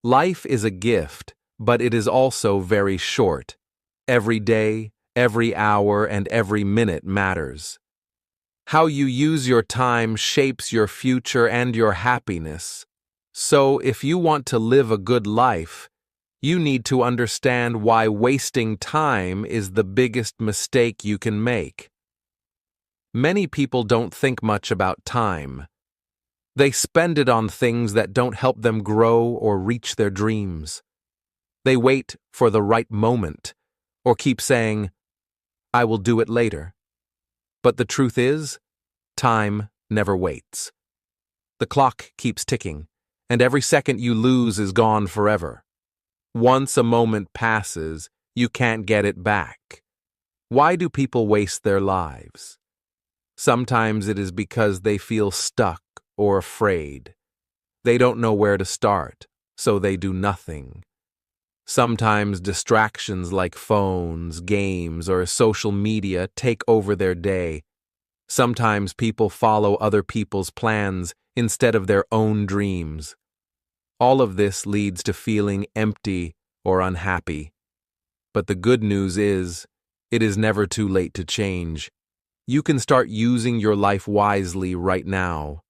Life is a gift, but it is also very short. Every day, every hour, and every minute matters. How you use your time shapes your future and your happiness. So, if you want to live a good life, you need to understand why wasting time is the biggest mistake you can make. Many people don't think much about time. They spend it on things that don't help them grow or reach their dreams. They wait for the right moment, or keep saying, "I will do it later." But the truth is, time never waits. The clock keeps ticking, and every second you lose is gone forever. Once a moment passes, you can't get it back. Why do people waste their lives? Sometimes it is because they feel stuck or afraid. They don't know where to start, so they do nothing. Sometimes distractions like phones, games, or social media take over their day. Sometimes people follow other people's plans instead of their own dreams. All of this leads to feeling empty or unhappy. But the good news is, it is never too late to change. You can start using your life wisely right now.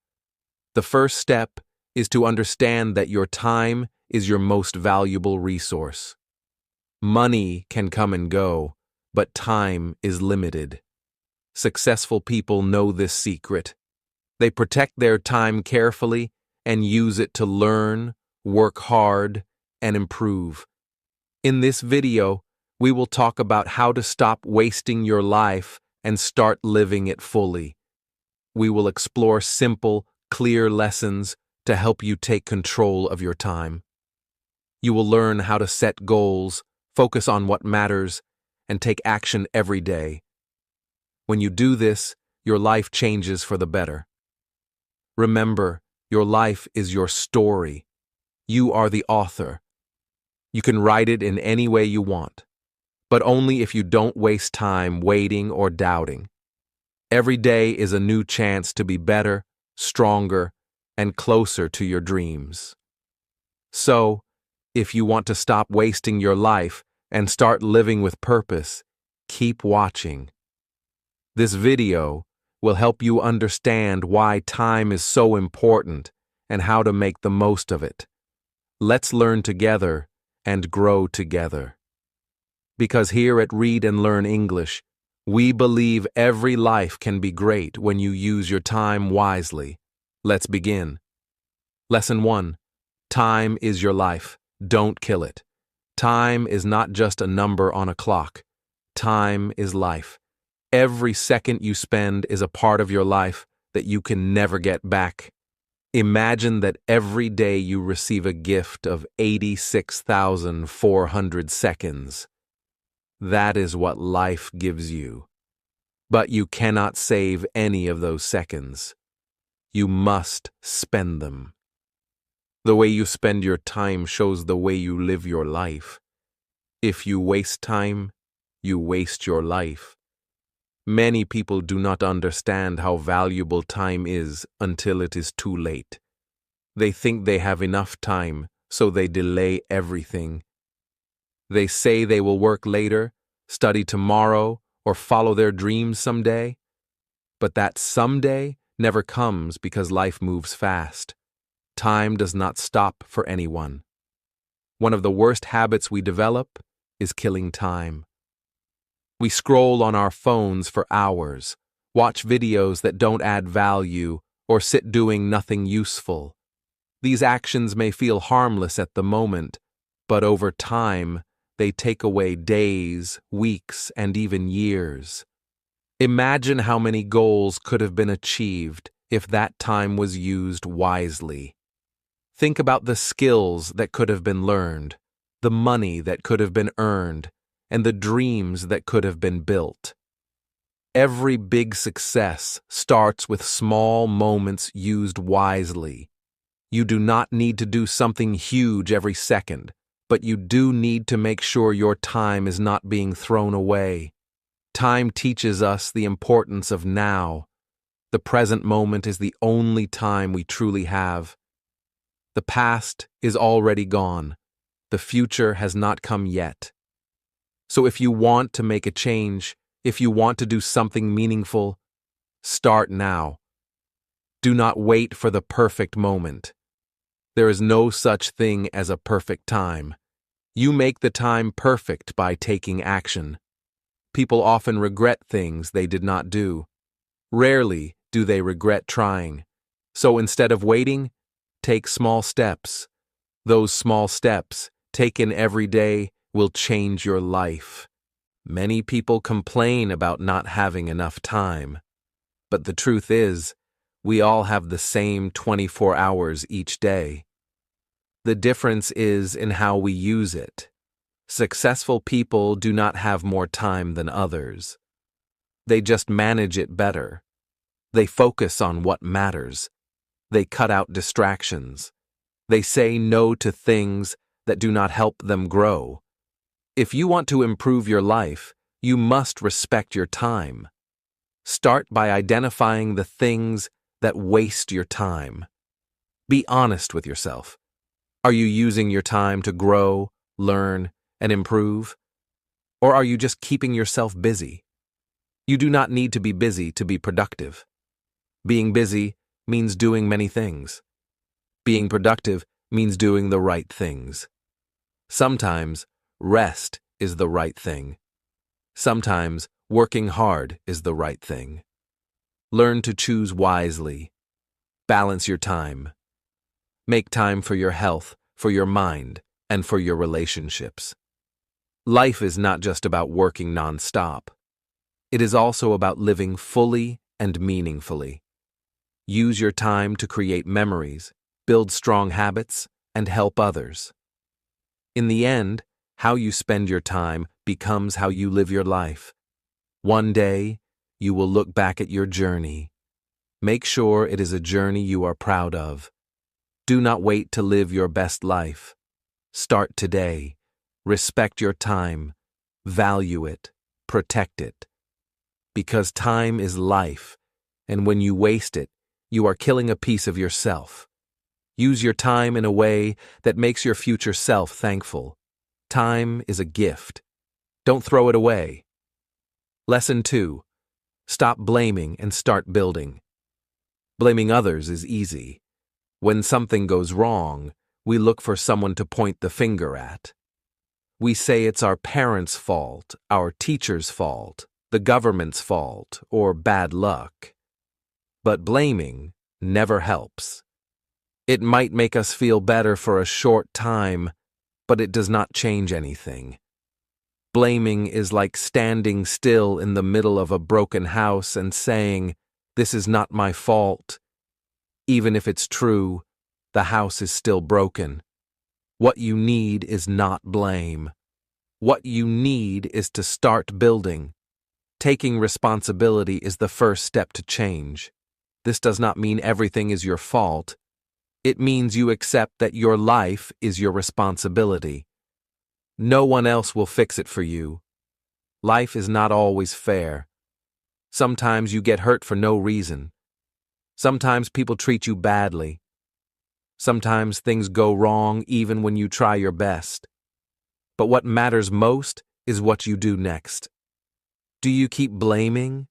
The first step is to understand that your time is your most valuable resource. Money can come and go, but time is limited. Successful people know this secret. They protect their time carefully and use it to learn, work hard, and improve. In this video, we will talk about how to stop wasting your life and start living it fully. We will explore simple, clear lessons to help you take control of your time. You will learn how to set goals, focus on what matters, and take action every day. When you do this, your life changes for the better. Remember, your life is your story. You are the author. You can write it in any way you want, but only if you don't waste time waiting or doubting. Every day is a new chance to be better, stronger, and closer to your dreams. So, if you want to stop wasting your life and start living with purpose, keep watching. This video will help you understand why time is so important and how to make the most of it. Let's learn together and grow together. Because here at Read and Learn English, we believe every life can be great when you use your time wisely. Let's begin. Lesson 1. Time is your life. Don't kill it. Time is not just a number on a clock. Time is life. Every second you spend is a part of your life that you can never get back. Imagine that every day you receive a gift of 86,400 seconds. That is what life gives you. But you cannot save any of those seconds. You must spend them. The way you spend your time shows the way you live your life. If you waste time, you waste your life. Many people do not understand how valuable time is until it is too late. They think they have enough time, so they delay everything. They say they will work later, study tomorrow, or follow their dreams someday. But that someday never comes because life moves fast. Time does not stop for anyone. One of the worst habits we develop is killing time. We scroll on our phones for hours, watch videos that don't add value, or sit doing nothing useful. These actions may feel harmless at the moment, but over time, they take away days, weeks, and even years. Imagine how many goals could have been achieved if that time was used wisely. Think about the skills that could have been learned, the money that could have been earned, and the dreams that could have been built. Every big success starts with small moments used wisely. You do not need to do something huge every second, but you do need to make sure your time is not being thrown away. Time teaches us the importance of now. The present moment is the only time we truly have. The past is already gone. The future has not come yet. So if you want to make a change, if you want to do something meaningful, start now. Do not wait for the perfect moment. There is no such thing as a perfect time. You make the time perfect by taking action. People often regret things they did not do. Rarely do they regret trying. So instead of waiting, take small steps. Those small steps, taken every day, will change your life. Many people complain about not having enough time. But the truth is, we all have the same 24 hours each day. The difference is in how we use it. Successful people do not have more time than others. They just manage it better. They focus on what matters. They cut out distractions. They say no to things that do not help them grow. If you want to improve your life, you must respect your time. Start by identifying the things that waste your time. Be honest with yourself. Are you using your time to grow, learn, and improve? Or are you just keeping yourself busy? You do not need to be productive. Being busy means doing many things. Being productive means doing the right things. Sometimes rest is the right thing. Sometimes working hard is the right thing. Learn to choose wisely. Balance your time. Make time for your health, for your mind, and for your relationships. Life is not just about working non-stop. It is also about living fully and meaningfully. Use your time to create memories, build strong habits, and help others. In the end, how you spend your time becomes how you live your life. One day, you will look back at your journey. Make sure it is a journey you are proud of. Do not wait to live your best life. Start today. Respect your time. Value it. Protect it. Because time is life, and when you waste it, you are killing a piece of yourself. Use your time in a way that makes your future self thankful. Time is a gift. Don't throw it away. Lesson 2. Stop blaming and start building. Blaming others is easy. When something goes wrong, we look for someone to point the finger at. We say it's our parents' fault, our teacher's fault, the government's fault, or bad luck. But blaming never helps. It might make us feel better for a short time, but it does not change anything. Blaming is like standing still in the middle of a broken house and saying, "This is not my fault." Even if it's true, the house is still broken. What you need is not blame. What you need is to start building. Taking responsibility is the first step to change. This does not mean everything is your fault. It means you accept that your life is your responsibility. No one else will fix it for you. Life is not always fair. Sometimes you get hurt for no reason. Sometimes people treat you badly. Sometimes things go wrong even when you try your best. But what matters most is what you do next. Do you keep blaming,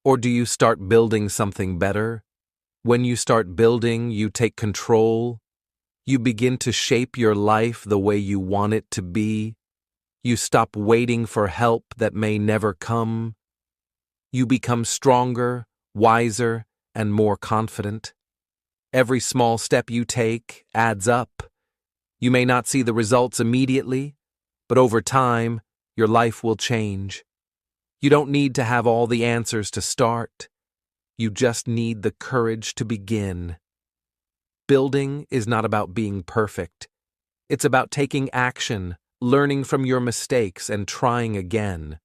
or do you start building something better? When you start building, you take control. You begin to shape your life the way you want it to be. You stop waiting for help that may never come. You become stronger, wiser, and more confident. Every small step you take adds up. You may not see the results immediately, but over time, your life will change. You don't need to have all the answers to start. You just need the courage to begin. Building is not about being perfect. It's about taking action, learning from your mistakes, and trying again.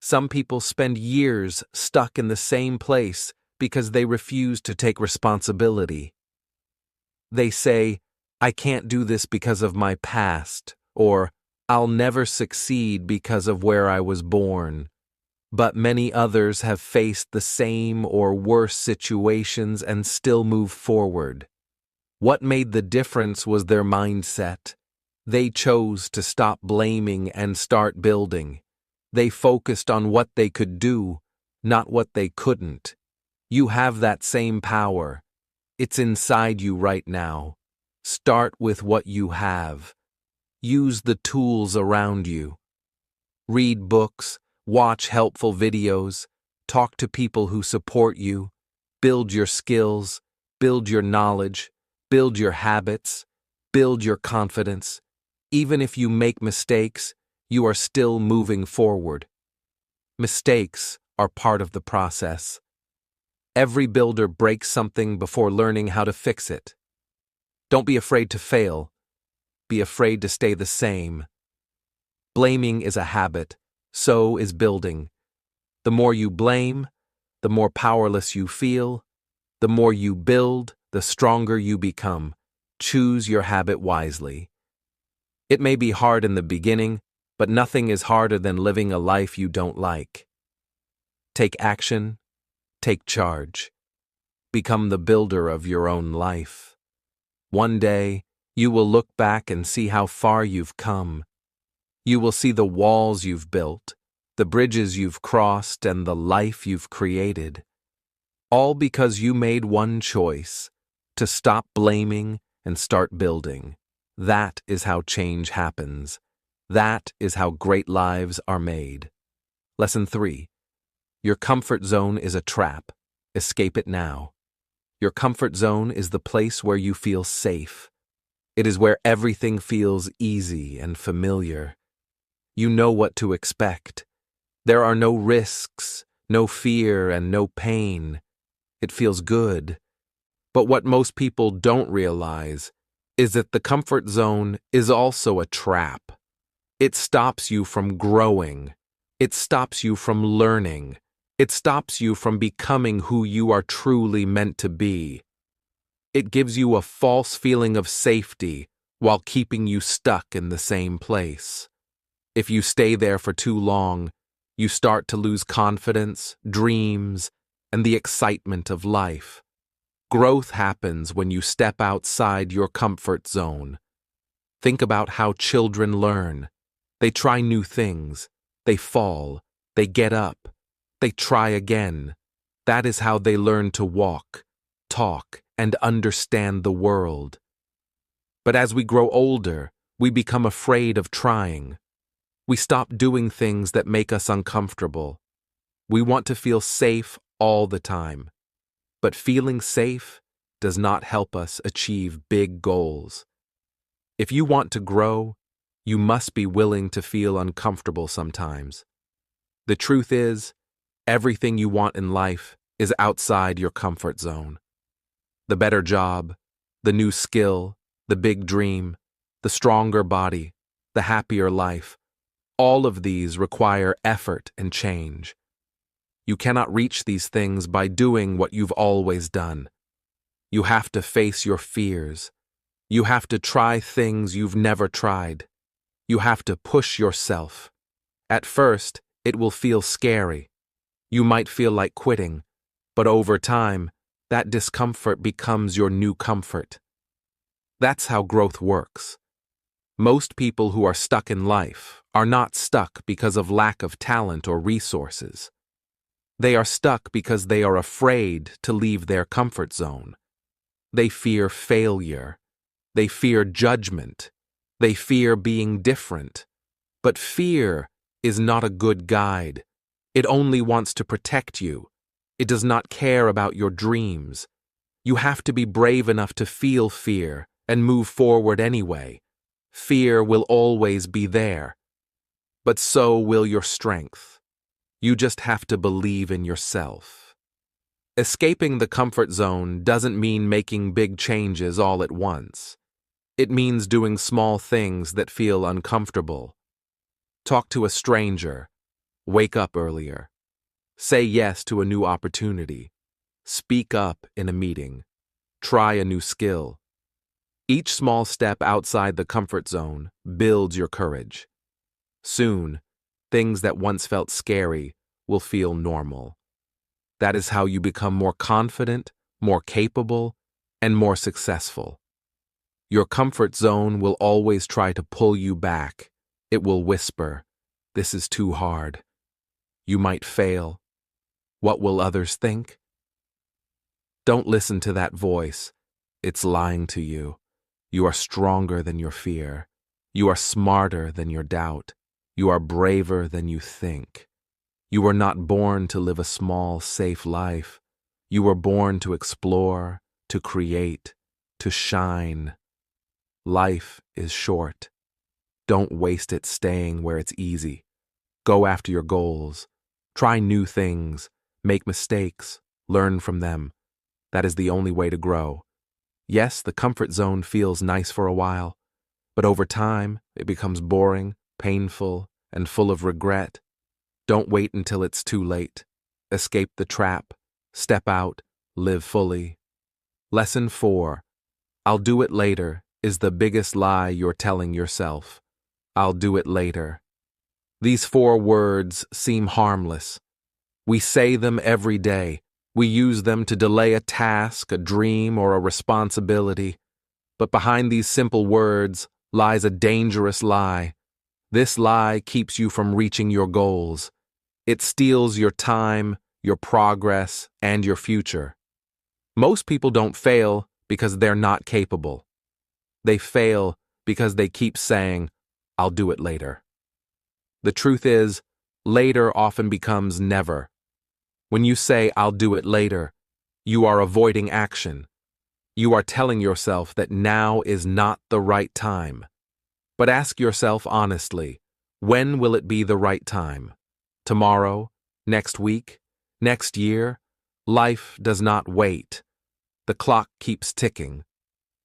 Some people spend years stuck in the same place because they refuse to take responsibility. They say, "I can't do this because of my past," or "I'll never succeed because of where I was born." But many others have faced the same or worse situations and still move forward. What made the difference was their mindset. They chose to stop blaming and start building. They focused on what they could do, not what they couldn't. You have that same power. It's inside you right now. Start with what you have. Use the tools around you. Read books, watch helpful videos, talk to people who support you, build your skills, build your knowledge, build your habits, build your confidence. Even if you make mistakes, you are still moving forward. Mistakes are part of the process. Every builder breaks something before learning how to fix it. Don't be afraid to fail. Be afraid to stay the same. Blaming is a habit, so is building. The more you blame, the more powerless you feel. The more you build, the stronger you become. Choose your habit wisely. It may be hard in the beginning, but nothing is harder than living a life you don't like. Take action. Take charge. Become the builder of your own life. One day, you will look back and see how far you've come. You will see the walls you've built, the bridges you've crossed, and the life you've created. All because you made one choice: to stop blaming and start building. That is how change happens. That is how great lives are made. Lesson 3. Your comfort zone is a trap. Escape it now. Your comfort zone is the place where you feel safe. It is where everything feels easy and familiar. You know what to expect. There are no risks, no fear, and no pain. It feels good. But what most people don't realize is that the comfort zone is also a trap. It stops you from growing. It stops you from learning. It stops you from becoming who you are truly meant to be. It gives you a false feeling of safety while keeping you stuck in the same place. If you stay there for too long, you start to lose confidence, dreams, and the excitement of life. Growth happens when you step outside your comfort zone. Think about how children learn. They try new things. They fall. They get up. They try again. That is how they learn to walk, talk, and understand the world. But as we grow older, we become afraid of trying. We stop doing things that make us uncomfortable. We want to feel safe all the time. But feeling safe does not help us achieve big goals. If you want to grow, you must be willing to feel uncomfortable sometimes. The truth is, everything you want in life is outside your comfort zone. The better job, the new skill, the big dream, the stronger body, the happier life, all of these require effort and change. You cannot reach these things by doing what you've always done. You have to face your fears. You have to try things you've never tried. You have to push yourself. At first, it will feel scary. You might feel like quitting, but over time, that discomfort becomes your new comfort. That's how growth works. Most people who are stuck in life are not stuck because of lack of talent or resources. They are stuck because they are afraid to leave their comfort zone. They fear failure. They fear judgment. They fear being different. But fear is not a good guide. It only wants to protect you. It does not care about your dreams. You have to be brave enough to feel fear and move forward anyway. Fear will always be there. But so will your strength. You just have to believe in yourself. Escaping the comfort zone doesn't mean making big changes all at once. It means doing small things that feel uncomfortable. Talk to a stranger. Wake up earlier. Say yes to a new opportunity. Speak up in a meeting. Try a new skill. Each small step outside the comfort zone builds your courage. Soon, things that once felt scary will feel normal. That is how you become more confident, more capable, and more successful. Your comfort zone will always try to pull you back. It will whisper, "This is too hard. You might fail. What will others think?" Don't listen to that voice. It's lying to you. You are stronger than your fear. You are smarter than your doubt. You are braver than you think. You were not born to live a small, safe life. You were born to explore, to create, to shine. Life is short. Don't waste it staying where it's easy. Go after your goals. Try new things. Make mistakes. Learn from them. That is the only way to grow. Yes, the comfort zone feels nice for a while, but over time, it becomes boring, painful, and full of regret. Don't wait until it's too late. Escape the trap. Step out. Live fully. Lesson 4. I'll do it later is the biggest lie you're telling yourself. I'll do it later. These 4 words seem harmless. We say them every day. We use them to delay a task, a dream, or a responsibility. But behind these simple words lies a dangerous lie. This lie keeps you from reaching your goals. It steals your time, your progress, and your future. Most people don't fail because they're not capable. They fail because they keep saying, "I'll do it later." The truth is, later often becomes never. When you say, "I'll do it later," you are avoiding action. You are telling yourself that now is not the right time. But ask yourself honestly, when will it be the right time? Tomorrow? Next week? Next year? Life does not wait. The clock keeps ticking.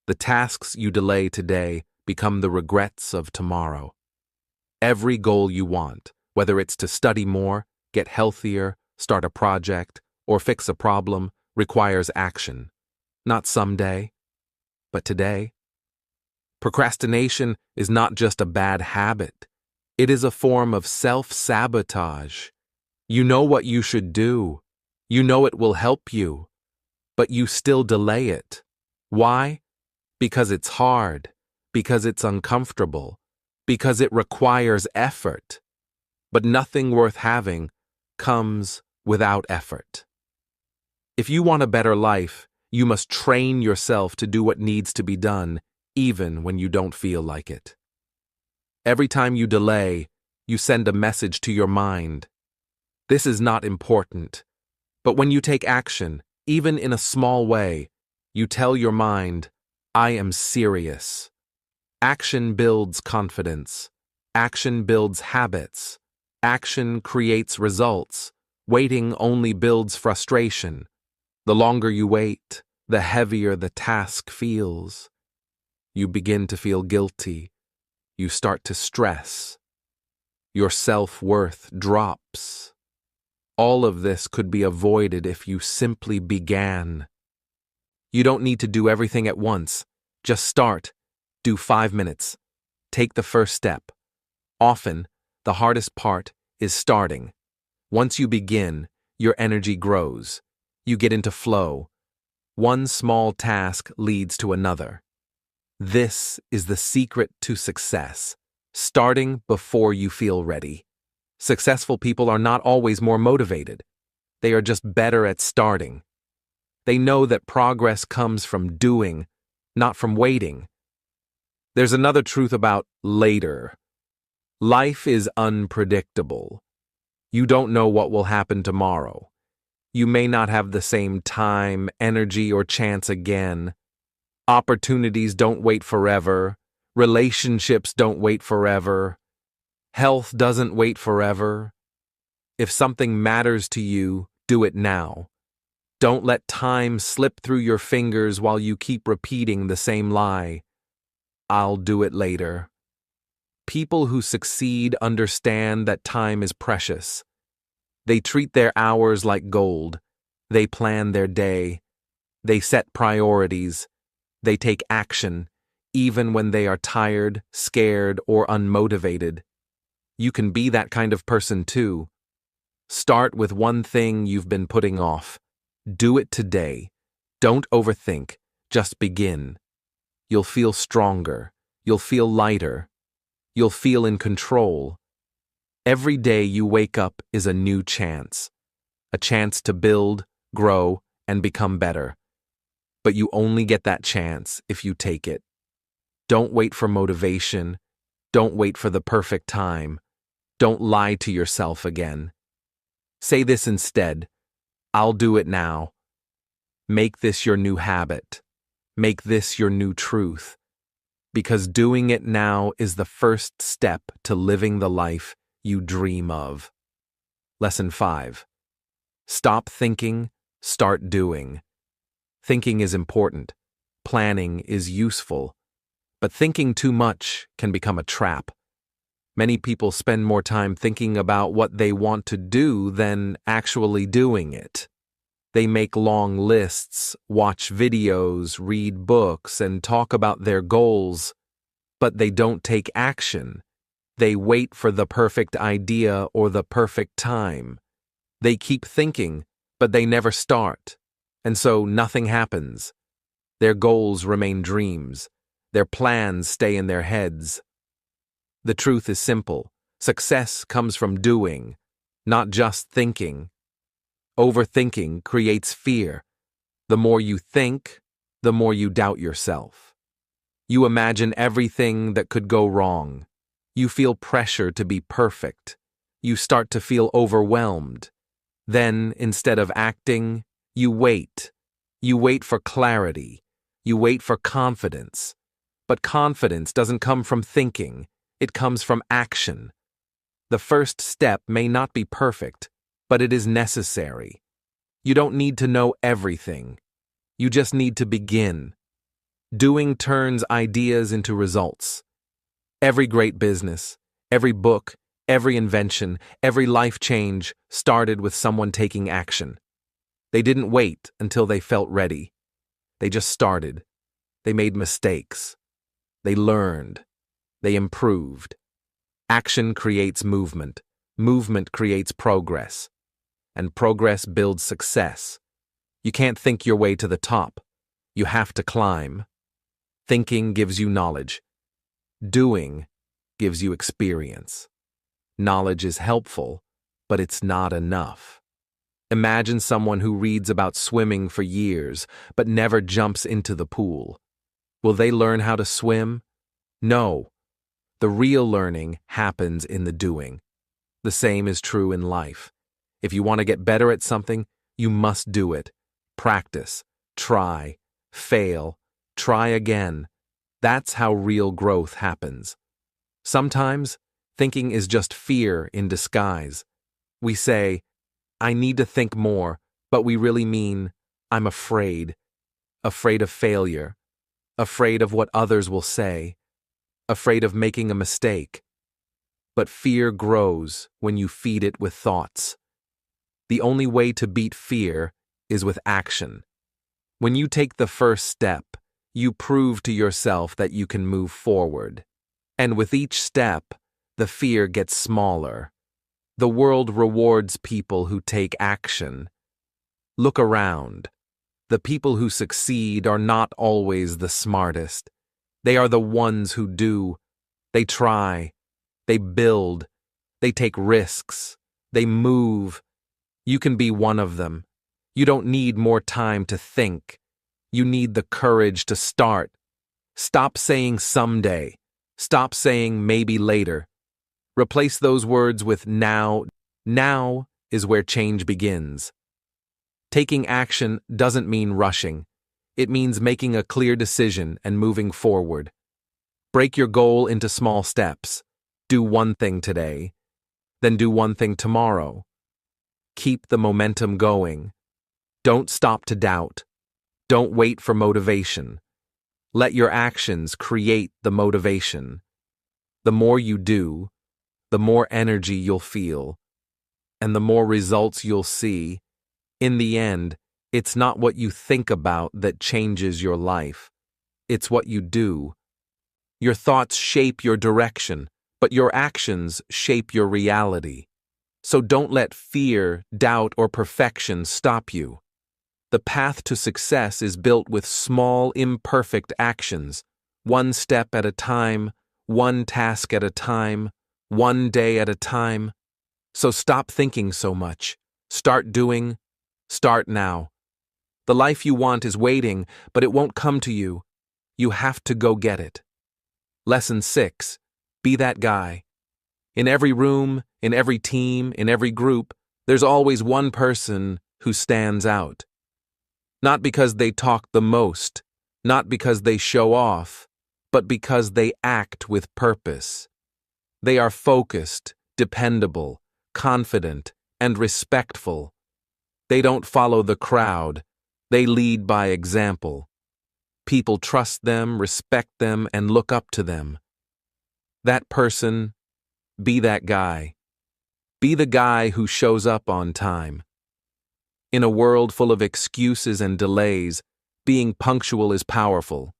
The tasks you delay today become the regrets of tomorrow. Every goal you want, whether it's to study more, get healthier, start a project, or fix a problem, requires action. Not someday, but today. Procrastination is not just a bad habit. It is a form of self-sabotage. You know what you should do. You know it will help you. But you still delay it. Why? Because it's hard. Because it's uncomfortable. Because it requires effort. But nothing worth having comes without effort. If you want a better life, you must train yourself to do what needs to be done, even when you don't feel like it. Every time you delay, you send a message to your mind. This is not important. But when you take action, even in a small way, you tell your mind, "I am serious." Action builds confidence. Action builds habits. Action creates results. Waiting only builds frustration. The longer you wait, the heavier the task feels. You begin to feel guilty. You start to stress. Your self-worth drops. All of this could be avoided if you simply began. You don't need to do everything at once. Just start. Do 5 minutes. Take the first step. Often, the hardest part is starting. Once you begin, your energy grows. You get into flow. One small task leads to another. This is the secret to success. Starting before you feel ready. Successful people are not always more motivated. They are just better at starting. They know that progress comes from doing, not from waiting. There's another truth about later. Life is unpredictable. You don't know what will happen tomorrow. You may not have the same time, energy, or chance again. Opportunities don't wait forever. Relationships don't wait forever. Health doesn't wait forever. If something matters to you, do it now. Don't let time slip through your fingers while you keep repeating the same lie. "I'll do it later." People who succeed understand that time is precious. They treat their hours like gold. They plan their day. They set priorities. They take action, even when they are tired, scared, or unmotivated. You can be that kind of person too. Start with one thing you've been putting off. Do it today. Don't overthink. Just begin. you'll feel stronger, you'll feel lighter, you'll feel in control. Every day you wake up is a new chance. A chance to build, grow, and become better. But you only get that chance if you take it. Don't wait for motivation. Don't wait for the perfect time. Don't lie to yourself again. Say this instead: I'll do it now. Make this your new habit. Make this your new truth. Because doing it now is the first step to living the life you dream of. Lesson 5. Stop thinking, start doing. Thinking is important. Planning is useful. But thinking too much can become a trap. Many people spend more time thinking about what they want to do than actually doing it. They make long lists, watch videos, read books, and talk about their goals, but they don't take action. They wait for the perfect idea or the perfect time. They keep thinking, but they never start, and so nothing happens. Their goals remain dreams. Their plans stay in their heads. The truth is simple. Success comes from doing, not just thinking. Overthinking creates fear. The more you think, the more you doubt yourself. You imagine everything that could go wrong. You feel pressure to be perfect. You start to feel overwhelmed. Then, instead of acting, you wait. You wait for clarity. You wait for confidence. But confidence doesn't come from thinking. It comes from action. The first step may not be perfect, but it is necessary. You don't need to know everything. You just need to begin. Doing turns ideas into results. Every great business, every book, every invention, every life change started with someone taking action. They didn't wait until they felt ready. They just started. They made mistakes. They learned. They improved. Action creates movement. Movement creates progress. And progress builds success. You can't think your way to the top. You have to climb. Thinking gives you knowledge. Doing gives you experience. Knowledge is helpful, but it's not enough. Imagine someone who reads about swimming for years, but never jumps into the pool. Will they learn how to swim? No. The real learning happens in the doing. The same is true in life. If you want to get better at something, you must do it. Practice, try, fail, try again. That's how real growth happens. Sometimes, thinking is just fear in disguise. We say, I need to think more, but we really mean, I'm afraid. Afraid of failure. Afraid of what others will say. Afraid of making a mistake. But fear grows when you feed it with thoughts. The only way to beat fear is with action. When you take the first step, you prove to yourself that you can move forward. And with each step, the fear gets smaller. The world rewards people who take action. Look around. The people who succeed are not always the smartest. They are the ones who do. They try. They build. They take risks. They move. You can be one of them. You don't need more time to think. You need the courage to start. Stop saying someday. Stop saying maybe later. Replace those words with now. Now is where change begins. Taking action doesn't mean rushing. It means making a clear decision and moving forward. Break your goal into small steps. Do one thing today, then do one thing tomorrow. Keep the momentum going. Don't stop to doubt. Don't wait for motivation. Let your actions create the motivation. The more you do, the more energy you'll feel, and the more results you'll see. In the end, it's not what you think about that changes your life. It's what you do. Your thoughts shape your direction, but your actions shape your reality. So don't let fear, doubt, or perfection stop you. The path to success is built with small, imperfect actions. one step at a time, one task at a time, one day at a time. So stop thinking so much. Start doing. Start now. The life you want is waiting, but it won't come to you. You have to go get it. Lesson 6. Be that guy. In every room, in every team, in every group, there's always one person who stands out. Not because they talk the most, not because they show off, but because they act with purpose. They are focused, dependable, confident, and respectful. They don't follow the crowd. They lead by example. People trust them, respect them, and look up to them. That person, be that guy. Be the guy who shows up on time. In a world full of excuses and delays, being punctual is powerful.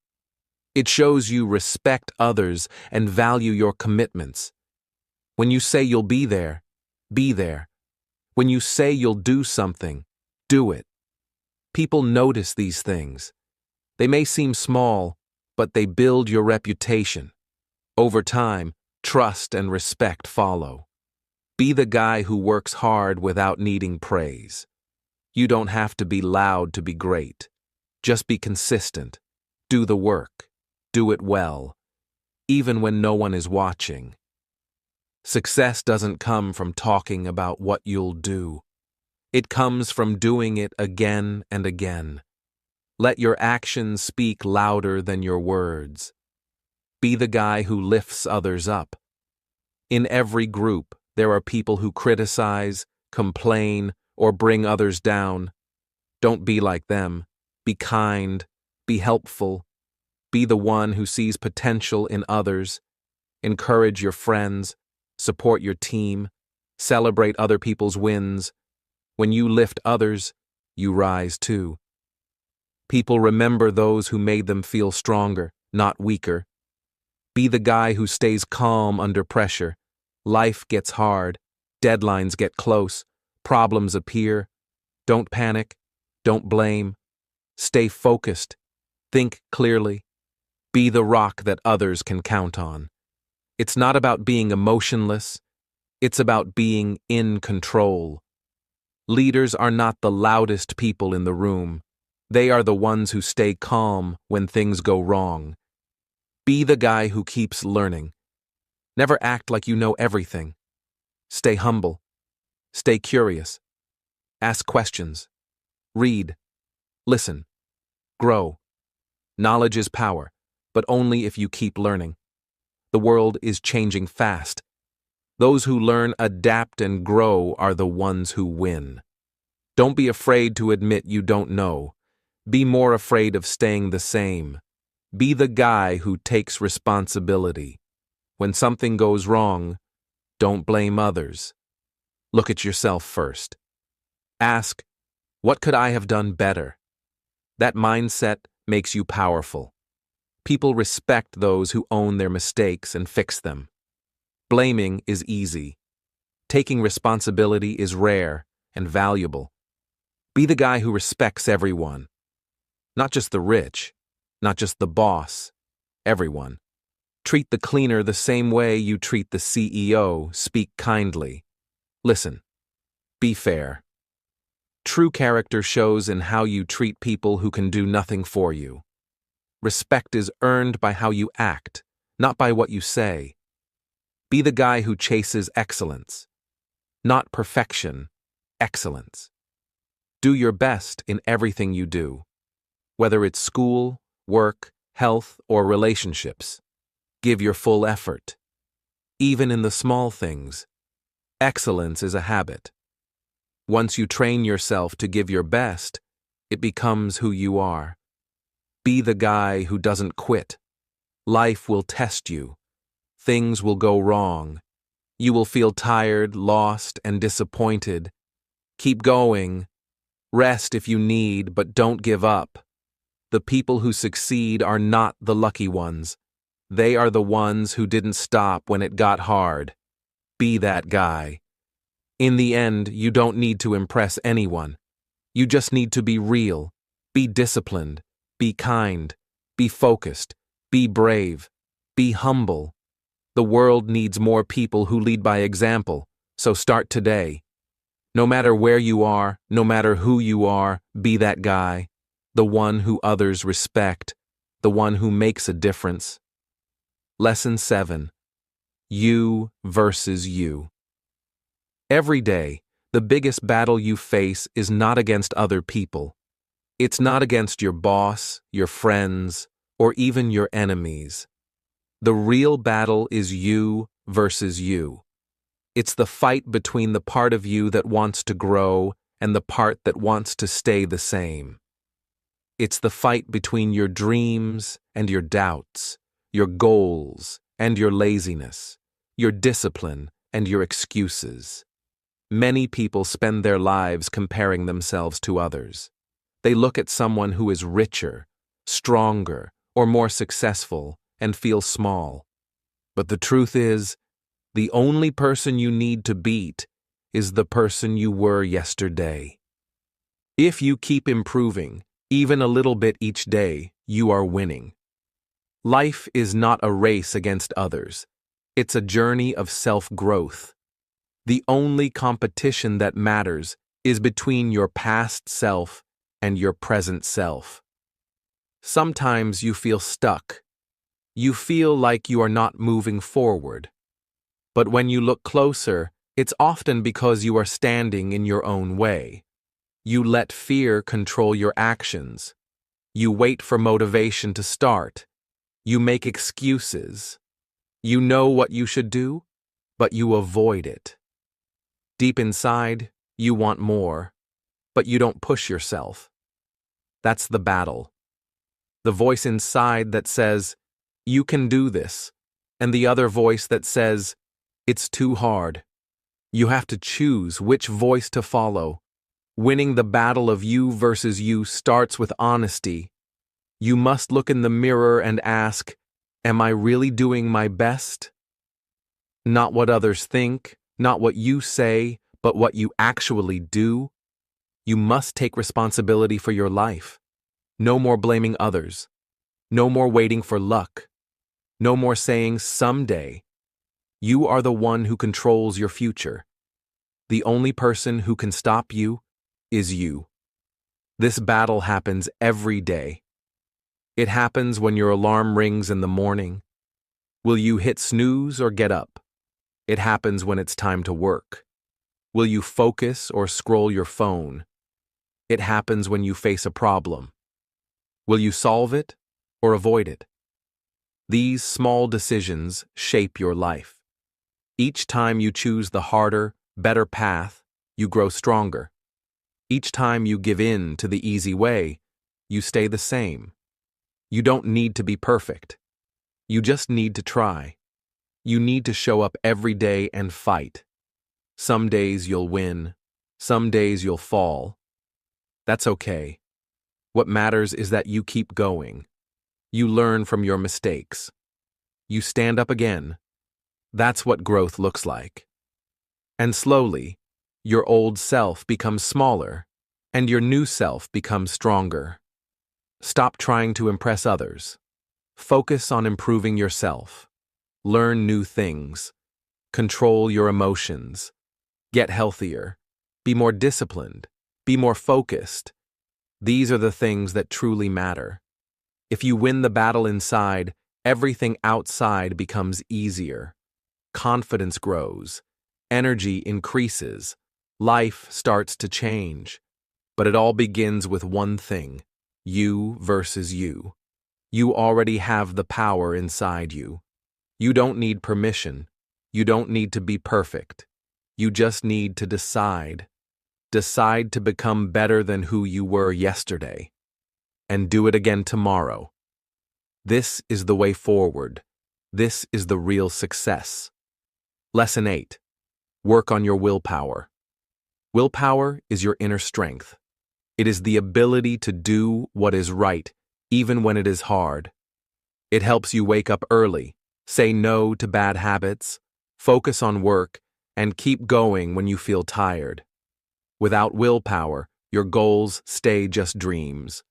It shows you respect others and value your commitments. When you say you'll be there, be there. When you say you'll do something, do it. People notice these things. They may seem small, but they build your reputation. Over time, trust and respect follow. Be the guy who works hard without needing praise. You don't have to be loud to be great. Just be consistent. Do the work. Do it well. Even when no one is watching. Success doesn't come from talking about what you'll do. It comes from doing it again and again. Let your actions speak louder than your words. Be the guy who lifts others up. In every group, there are people who criticize, complain, or bring others down. Don't be like them. Be kind. Be helpful. Be the one who sees potential in others. Encourage your friends. Support your team. Celebrate other people's wins. When you lift others, you rise too. People remember those who made them feel stronger, not weaker. Be the guy who stays calm under pressure. Life gets hard. Deadlines get close. Problems appear. Don't panic. Don't blame. Stay focused. Think clearly. Be the rock that others can count on. It's not about being emotionless. It's about being in control. Leaders are not the loudest people in the room. They are the ones who stay calm when things go wrong. Be the guy who keeps learning. Never act like you know everything. Stay humble. Stay curious. Ask questions. Read. Listen. Grow. Knowledge is power, but only if you keep learning. The world is changing fast. Those who learn, adapt, and grow are the ones who win. Don't be afraid to admit you don't know. Be more afraid of staying the same. Be the guy who takes responsibility. When something goes wrong, don't blame others. Look at yourself first. Ask, what could I have done better? That mindset makes you powerful. People respect those who own their mistakes and fix them. Blaming is easy. Taking responsibility is rare and valuable. Be the guy who respects everyone. Not just the rich, not just the boss, everyone. Treat the cleaner the same way you treat the CEO. Speak kindly. Listen. Be fair. True character shows in how you treat people who can do nothing for you. Respect is earned by how you act, not by what you say. Be the guy who chases excellence. Not perfection, excellence. Do your best in everything you do. Whether it's school, work, health, or relationships. Give your full effort. Even in the small things. Excellence is a habit. Once you train yourself to give your best, it becomes who you are. Be the guy who doesn't quit. Life will test you. Things will go wrong. You will feel tired, lost, and disappointed. Keep going. Rest if you need, but don't give up. The people who succeed are not the lucky ones. They are the ones who didn't stop when it got hard. Be that guy. In the end, you don't need to impress anyone. You just need to be real. Be disciplined. Be kind. Be focused. Be brave. Be humble. The world needs more people who lead by example, so start today. No matter where you are, no matter who you are, be that guy, the one who others respect, the one who makes a difference. Lesson 7. You versus you. Every day, the biggest battle you face is not against other people. It's not against your boss, your friends, or even your enemies. The real battle is you versus you. It's the fight between the part of you that wants to grow and the part that wants to stay the same. It's the fight between your dreams and your doubts, your goals and your laziness, your discipline and your excuses. Many people spend their lives comparing themselves to others. They look at someone who is richer, stronger, or more successful and feel small. But the truth is, the only person you need to beat is the person you were yesterday. If you keep improving, even a little bit each day, you are winning. Life is not a race against others. It's a journey of self-growth. The only competition that matters is between your past self and your present self. Sometimes you feel stuck. You feel like you are not moving forward. But when you look closer, it's often because you are standing in your own way. You let fear control your actions. You wait for motivation to start. You make excuses. You know what you should do, but you avoid it. Deep inside, you want more, but you don't push yourself. That's the battle. The voice inside that says, "You can do this," and the other voice that says, "It's too hard." You have to choose which voice to follow. Winning the battle of you versus you starts with honesty. You must look in the mirror and ask, "Am I really doing my best?" Not what others think, not what you say, but what you actually do. You must take responsibility for your life. No more blaming others. No more waiting for luck. No more saying someday. You are the one who controls your future. The only person who can stop you is you. This battle happens every day. It happens when your alarm rings in the morning. Will you hit snooze or get up? It happens when it's time to work. Will you focus or scroll your phone? It happens when you face a problem. Will you solve it or avoid it? These small decisions shape your life. Each time you choose the harder, better path, you grow stronger. Each time you give in to the easy way, you stay the same. You don't need to be perfect. You just need to try. You need to show up every day and fight. Some days you'll win. Some days you'll fall. That's okay. What matters is that you keep going. You learn from your mistakes. You stand up again. That's what growth looks like. And slowly, your old self becomes smaller, and your new self becomes stronger. Stop trying to impress others. Focus on improving yourself. Learn new things. Control your emotions. Get healthier. Be more disciplined. Be more focused. These are the things that truly matter. If you win the battle inside, everything outside becomes easier. Confidence grows. Energy increases. Life starts to change. But it all begins with one thing: you versus you. You already have the power inside you. You don't need permission. You don't need to be perfect. You just need to decide. Decide to become better than who you were yesterday. And do it again tomorrow. This is the way forward. This is the real success. Lesson 8. Work on your willpower. Willpower is your inner strength. It is the ability to do what is right, even when it is hard. It helps you wake up early, say no to bad habits, focus on work, and keep going when you feel tired. Without willpower, your goals stay just dreams.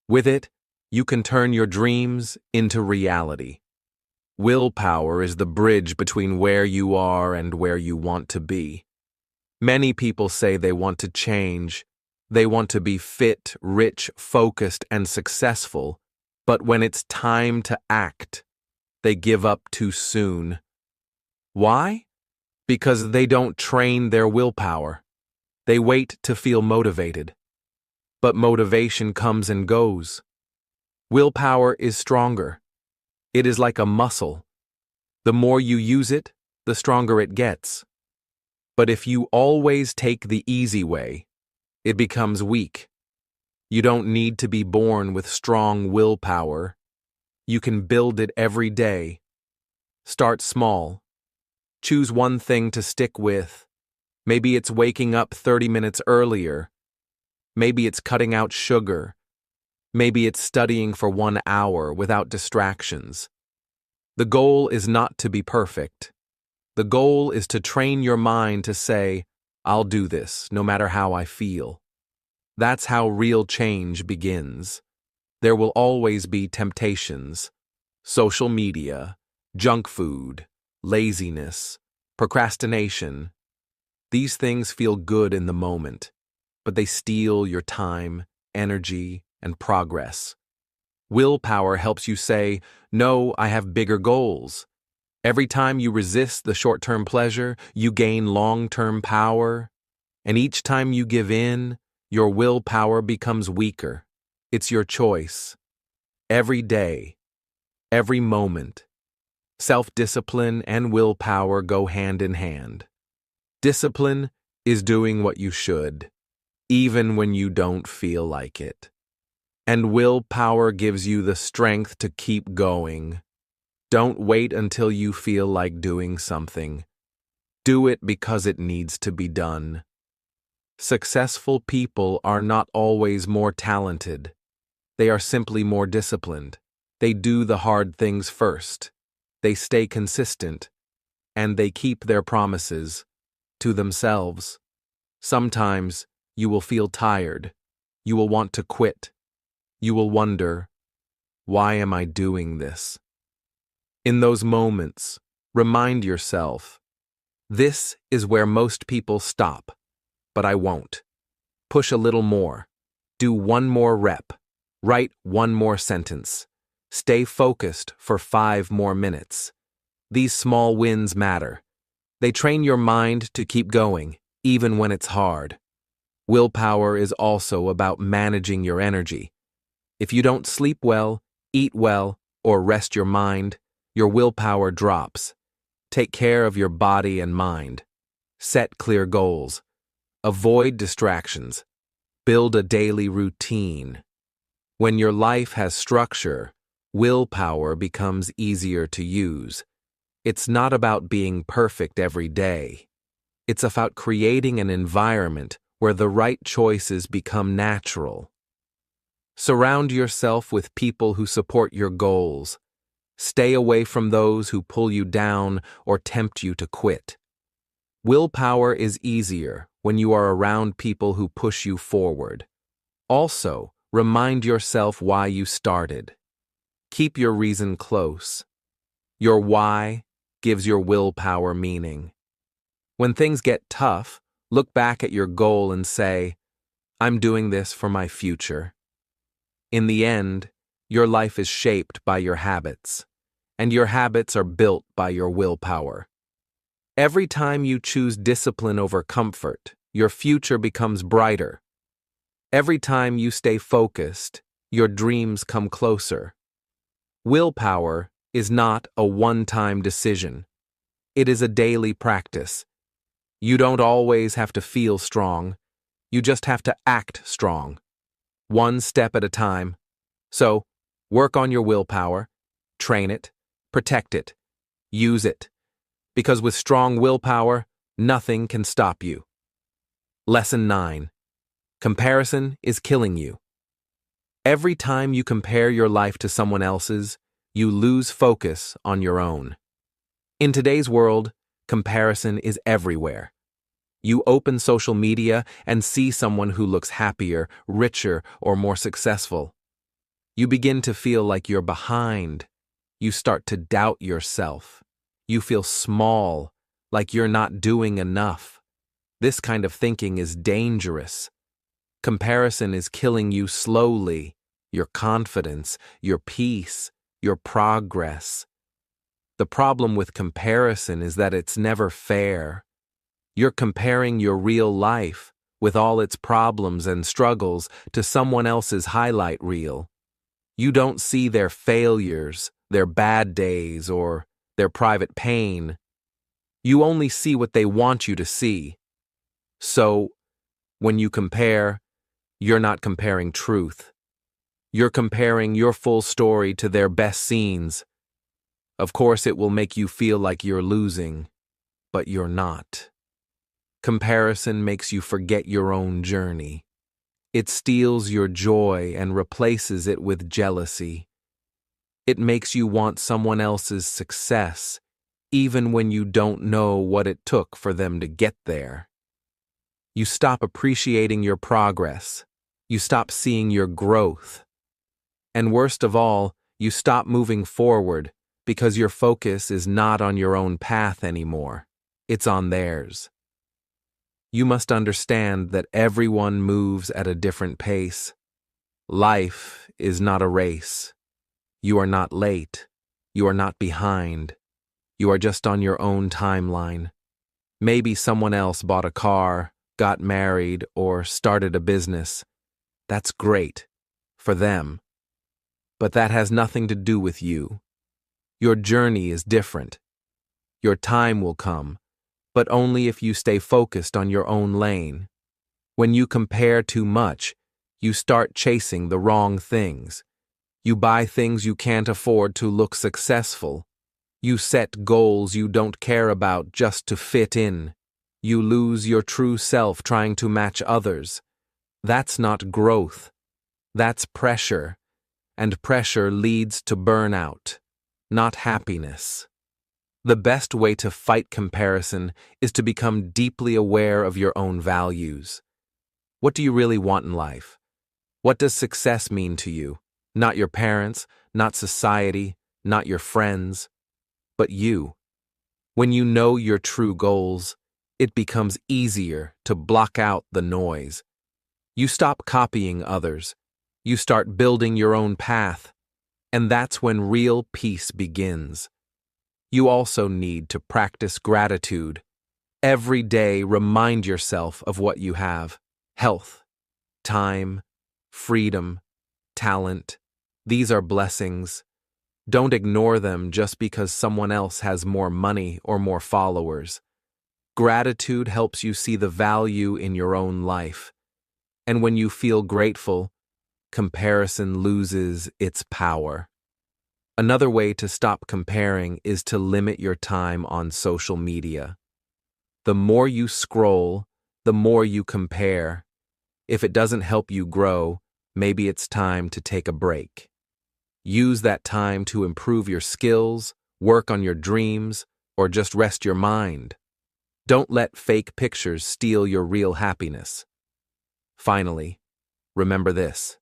With it, you can turn your dreams into reality. Willpower is the bridge between where you are and where you want to be. Many people say they want to change. They want to be fit, rich, focused, and successful, but when it's time to act, they give up too soon. Why? Because they don't train their willpower. They wait to feel motivated. But motivation comes and goes. Willpower is stronger. It is like a muscle. The more you use it, the stronger it gets. But if you always take the easy way, it becomes weak. You don't need to be born with strong willpower. You can build it every day. Start small. Choose one thing to stick with. Maybe it's waking up 30 minutes earlier. Maybe it's cutting out sugar. Maybe it's studying for 1 hour without distractions. The goal is not to be perfect. The goal is to train your mind to say, I'll do this, no matter how I feel. That's how real change begins. There will always be temptations. Social media, junk food, laziness, procrastination. These things feel good in the moment, but they steal your time, energy, and progress. Willpower helps you say, no, I have bigger goals. Every time you resist the short-term pleasure, you gain long-term power. And each time you give in, your willpower becomes weaker. It's your choice. Every day, every moment, self-discipline and willpower go hand in hand. Discipline is doing what you should, even when you don't feel like it. And willpower gives you the strength to keep going. Don't wait until you feel like doing something. Do it because it needs to be done. Successful people are not always more talented. They are simply more disciplined. They do the hard things first. They stay consistent. And they keep their promises to themselves. Sometimes you will feel tired. You will want to quit. You will wonder, why am I doing this? In those moments, remind yourself, this is where most people stop, but I won't. Push a little more. Do one more rep. Write one more sentence. Stay focused for 5 more minutes. These small wins matter. They train your mind to keep going, even when it's hard. Willpower is also about managing your energy. If you don't sleep well, eat well, or rest your mind, your willpower drops. Take care of your body and mind. Set clear goals. Avoid distractions. Build a daily routine. When your life has structure, willpower becomes easier to use. It's not about being perfect every day. It's about creating an environment where the right choices become natural. Surround yourself with people who support your goals. Stay away from those who pull you down or tempt you to quit. Willpower is easier when you are around people who push you forward. Also, remind yourself why you started. Keep your reason close. Your why gives your willpower meaning. When things get tough, look back at your goal and say, I'm doing this for my future. In the end, your life is shaped by your habits, and your habits are built by your willpower. Every time you choose discipline over comfort, your future becomes brighter. Every time you stay focused, your dreams come closer. Willpower is not a one-time decision. It is a daily practice. You don't always have to feel strong. You just have to act strong. One step at a time. So, work on your willpower, train it, protect it, use it. Because with strong willpower, nothing can stop you. Lesson 9. Comparison is killing you. Every time you compare your life to someone else's, you lose focus on your own. In today's world, comparison is everywhere. You open social media and see someone who looks happier, richer, or more successful. You begin to feel like you're behind. You start to doubt yourself. You feel small, like you're not doing enough. This kind of thinking is dangerous. Comparison is killing you slowly, your confidence, your peace, your progress. The problem with comparison is that it's never fair. You're comparing your real life, with all its problems and struggles, to someone else's highlight reel. You don't see their failures, their bad days, or their private pain. You only see what they want you to see. So, when you compare, you're not comparing truth. You're comparing your full story to their best scenes. Of course, it will make you feel like you're losing, but you're not. Comparison makes you forget your own journey. It steals your joy and replaces it with jealousy. It makes you want someone else's success, even when you don't know what it took for them to get there. You stop appreciating your progress. You stop seeing your growth. And worst of all, you stop moving forward because your focus is not on your own path anymore. It's on theirs. You must understand that everyone moves at a different pace. Life is not a race. You are not late. You are not behind. You are just on your own timeline. Maybe someone else bought a car, got married, or started a business. That's great. For them. But that has nothing to do with you. Your journey is different. Your time will come, but only if you stay focused on your own lane. When you compare too much, you start chasing the wrong things. You buy things you can't afford to look successful. You set goals you don't care about just to fit in. You lose your true self trying to match others. That's not growth. That's pressure. And pressure leads to burnout, not happiness. The best way to fight comparison is to become deeply aware of your own values. What do you really want in life? What does success mean to you? Not your parents, not society, not your friends, but you. When you know your true goals, it becomes easier to block out the noise. You stop copying others. You start building your own path, and that's when real peace begins. You also need to practice gratitude. Every day, remind yourself of what you have: health, time, freedom, talent. These are blessings. Don't ignore them just because someone else has more money or more followers. Gratitude helps you see the value in your own life. And when you feel grateful, comparison loses its power. Another way to stop comparing is to limit your time on social media. The more you scroll, the more you compare. If it doesn't help you grow, maybe it's time to take a break. Use that time to improve your skills, work on your dreams, or just rest your mind. Don't let fake pictures steal your real happiness. Finally, remember this.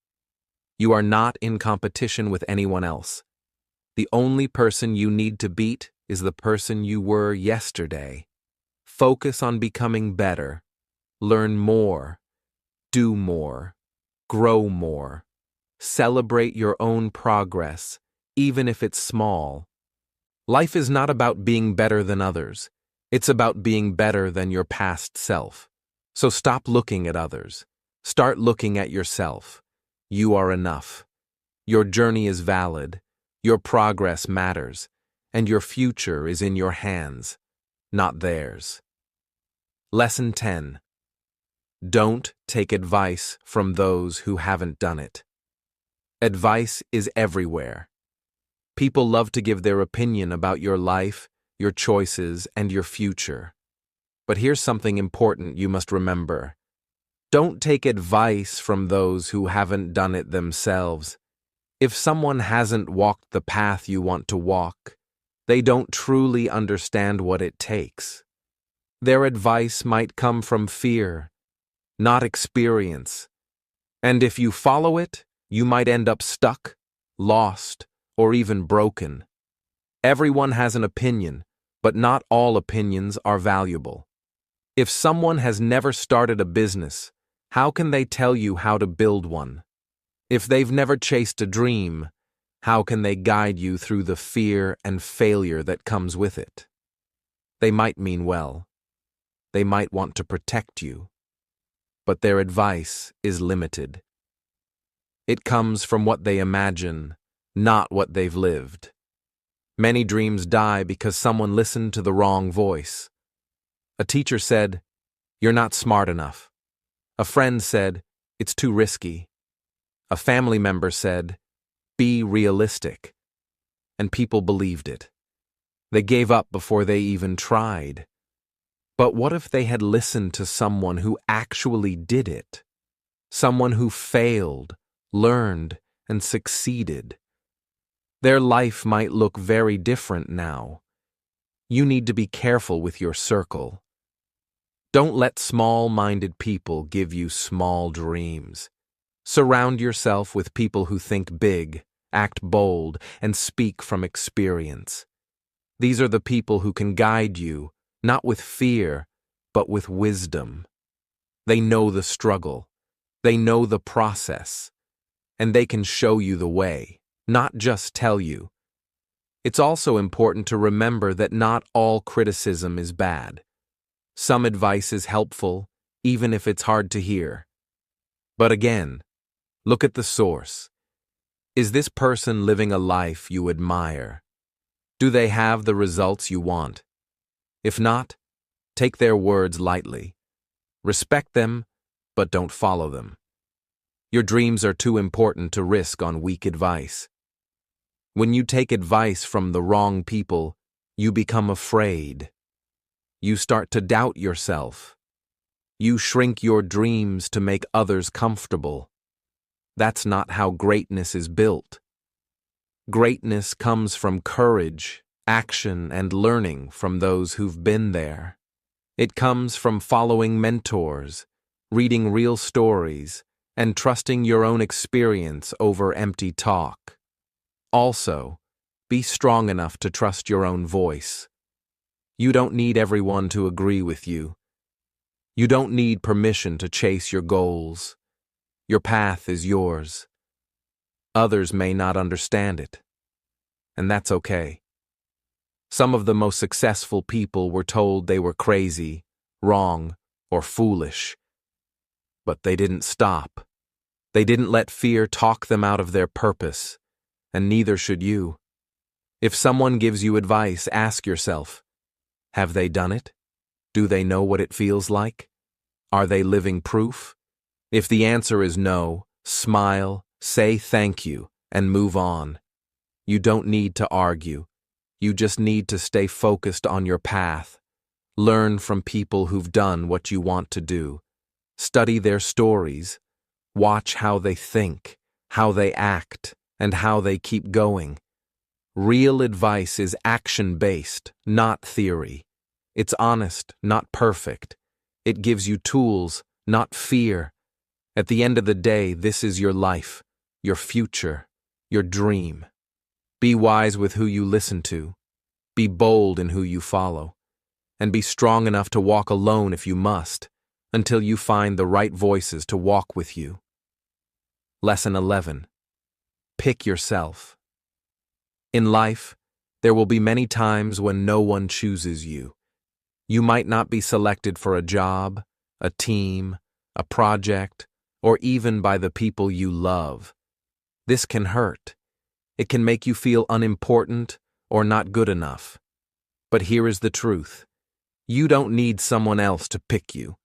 You are not in competition with anyone else. The only person you need to beat is the person you were yesterday. Focus on becoming better. Learn more. Do more. Grow more. Celebrate your own progress, even if it's small. Life is not about being better than others. It's about being better than your past self. So stop looking at others. Start looking at yourself. You are enough. Your journey is valid. Your progress matters. And your future is in your hands, not theirs. Lesson 10. Don't take advice from those who haven't done it. Advice is everywhere. People love to give their opinion about your life, your choices, and your future. But here's something important you must remember. Don't take advice from those who haven't done it themselves. If someone hasn't walked the path you want to walk, they don't truly understand what it takes. Their advice might come from fear, not experience. And if you follow it, you might end up stuck, lost, or even broken. Everyone has an opinion, but not all opinions are valuable. If someone has never started a business, how can they tell you how to build one? If they've never chased a dream, how can they guide you through the fear and failure that comes with it? They might mean well. They might want to protect you. But their advice is limited. It comes from what they imagine, not what they've lived. Many dreams die because someone listened to the wrong voice. A teacher said, "You're not smart enough." A friend said, "It's too risky." A family member said, "Be realistic." And people believed it. They gave up before they even tried. But what if they had listened to someone who actually did it? Someone who failed, learned, and succeeded? Their life might look very different now. You need to be careful with your circle. Don't let small-minded people give you small dreams. Surround yourself with people who think big, act bold, and speak from experience. These are the people who can guide you, not with fear, but with wisdom. They know the struggle, they know the process, and they can show you the way, not just tell you. It's also important to remember that not all criticism is bad. Some advice is helpful, even if it's hard to hear. But again, look at the source. Is this person living a life you admire? Do they have the results you want? If not, take their words lightly. Respect them, but don't follow them. Your dreams are too important to risk on weak advice. When you take advice from the wrong people, you become afraid. You start to doubt yourself. You shrink your dreams to make others comfortable. That's not how greatness is built. Greatness comes from courage, action, and learning from those who've been there. It comes from following mentors, reading real stories, and trusting your own experience over empty talk. Also, be strong enough to trust your own voice. You don't need everyone to agree with you. You don't need permission to chase your goals. Your path is yours. Others may not understand it, and that's okay. Some of the most successful people were told they were crazy, wrong, or foolish. But they didn't stop. They didn't let fear talk them out of their purpose, and neither should you. If someone gives you advice, ask yourself, have they done it? Do they know what it feels like? Are they living proof? If the answer is no, smile, say thank you, and move on. You don't need to argue. You just need to stay focused on your path. Learn from people who've done what you want to do. Study their stories. Watch how they think, how they act, and how they keep going. Real advice is action-based, not theory. It's honest, not perfect. It gives you tools, not fear. At the end of the day, this is your life, your future, your dream. Be wise with who you listen to. Be bold in who you follow. And be strong enough to walk alone if you must, until you find the right voices to walk with you. Lesson 11. Pick yourself. In life, there will be many times when no one chooses you. You might not be selected for a job, a team, a project, or even by the people you love. This can hurt. It can make you feel unimportant or not good enough. But here is the truth. You don't need someone else to pick you.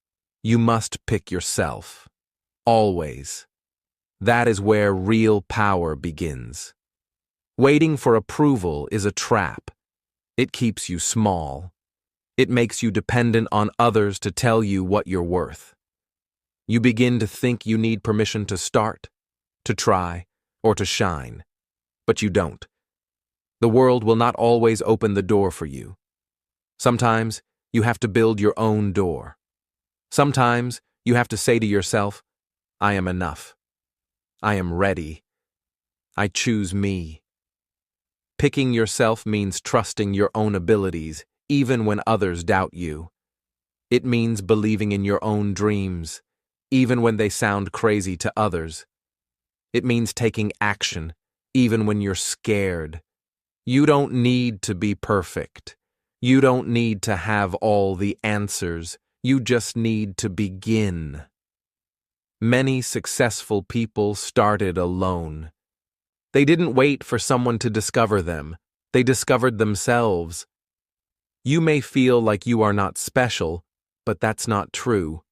You must pick yourself. Always. That is where real power begins. Waiting for approval is a trap. It keeps you small. It makes you dependent on others to tell you what you're worth. You begin to think you need permission to start, to try, or to shine. But you don't. The world will not always open the door for you. Sometimes you have to build your own door. Sometimes you have to say to yourself, I am enough. I am ready. I choose me. Picking yourself means trusting your own abilities, even when others doubt you. It means believing in your own dreams, even when they sound crazy to others. It means taking action, even when you're scared. You don't need to be perfect. You don't need to have all the answers. You just need to begin. Many successful people started alone. They didn't wait for someone to discover them. They discovered themselves. You may feel like you are not special, but that's not true.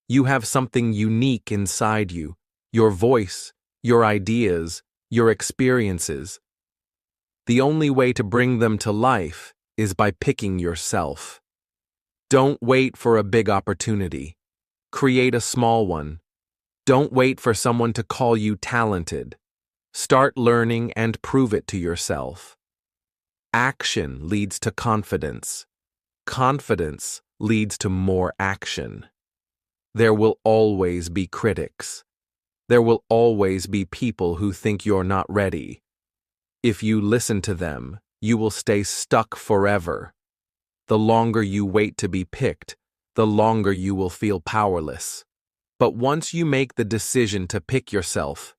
You have something unique inside you, your voice, your ideas, your experiences. The only way to bring them to life is by picking yourself. Don't wait for a big opportunity. Create a small one. Don't wait for someone to call you talented. Start learning and prove it to yourself. Action leads to confidence. Confidence leads to more action. There will always be critics. There will always be people who think you're not ready. If you listen to them, you will stay stuck forever. The longer you wait to be picked, the longer you will feel powerless. But once you make the decision to pick yourself,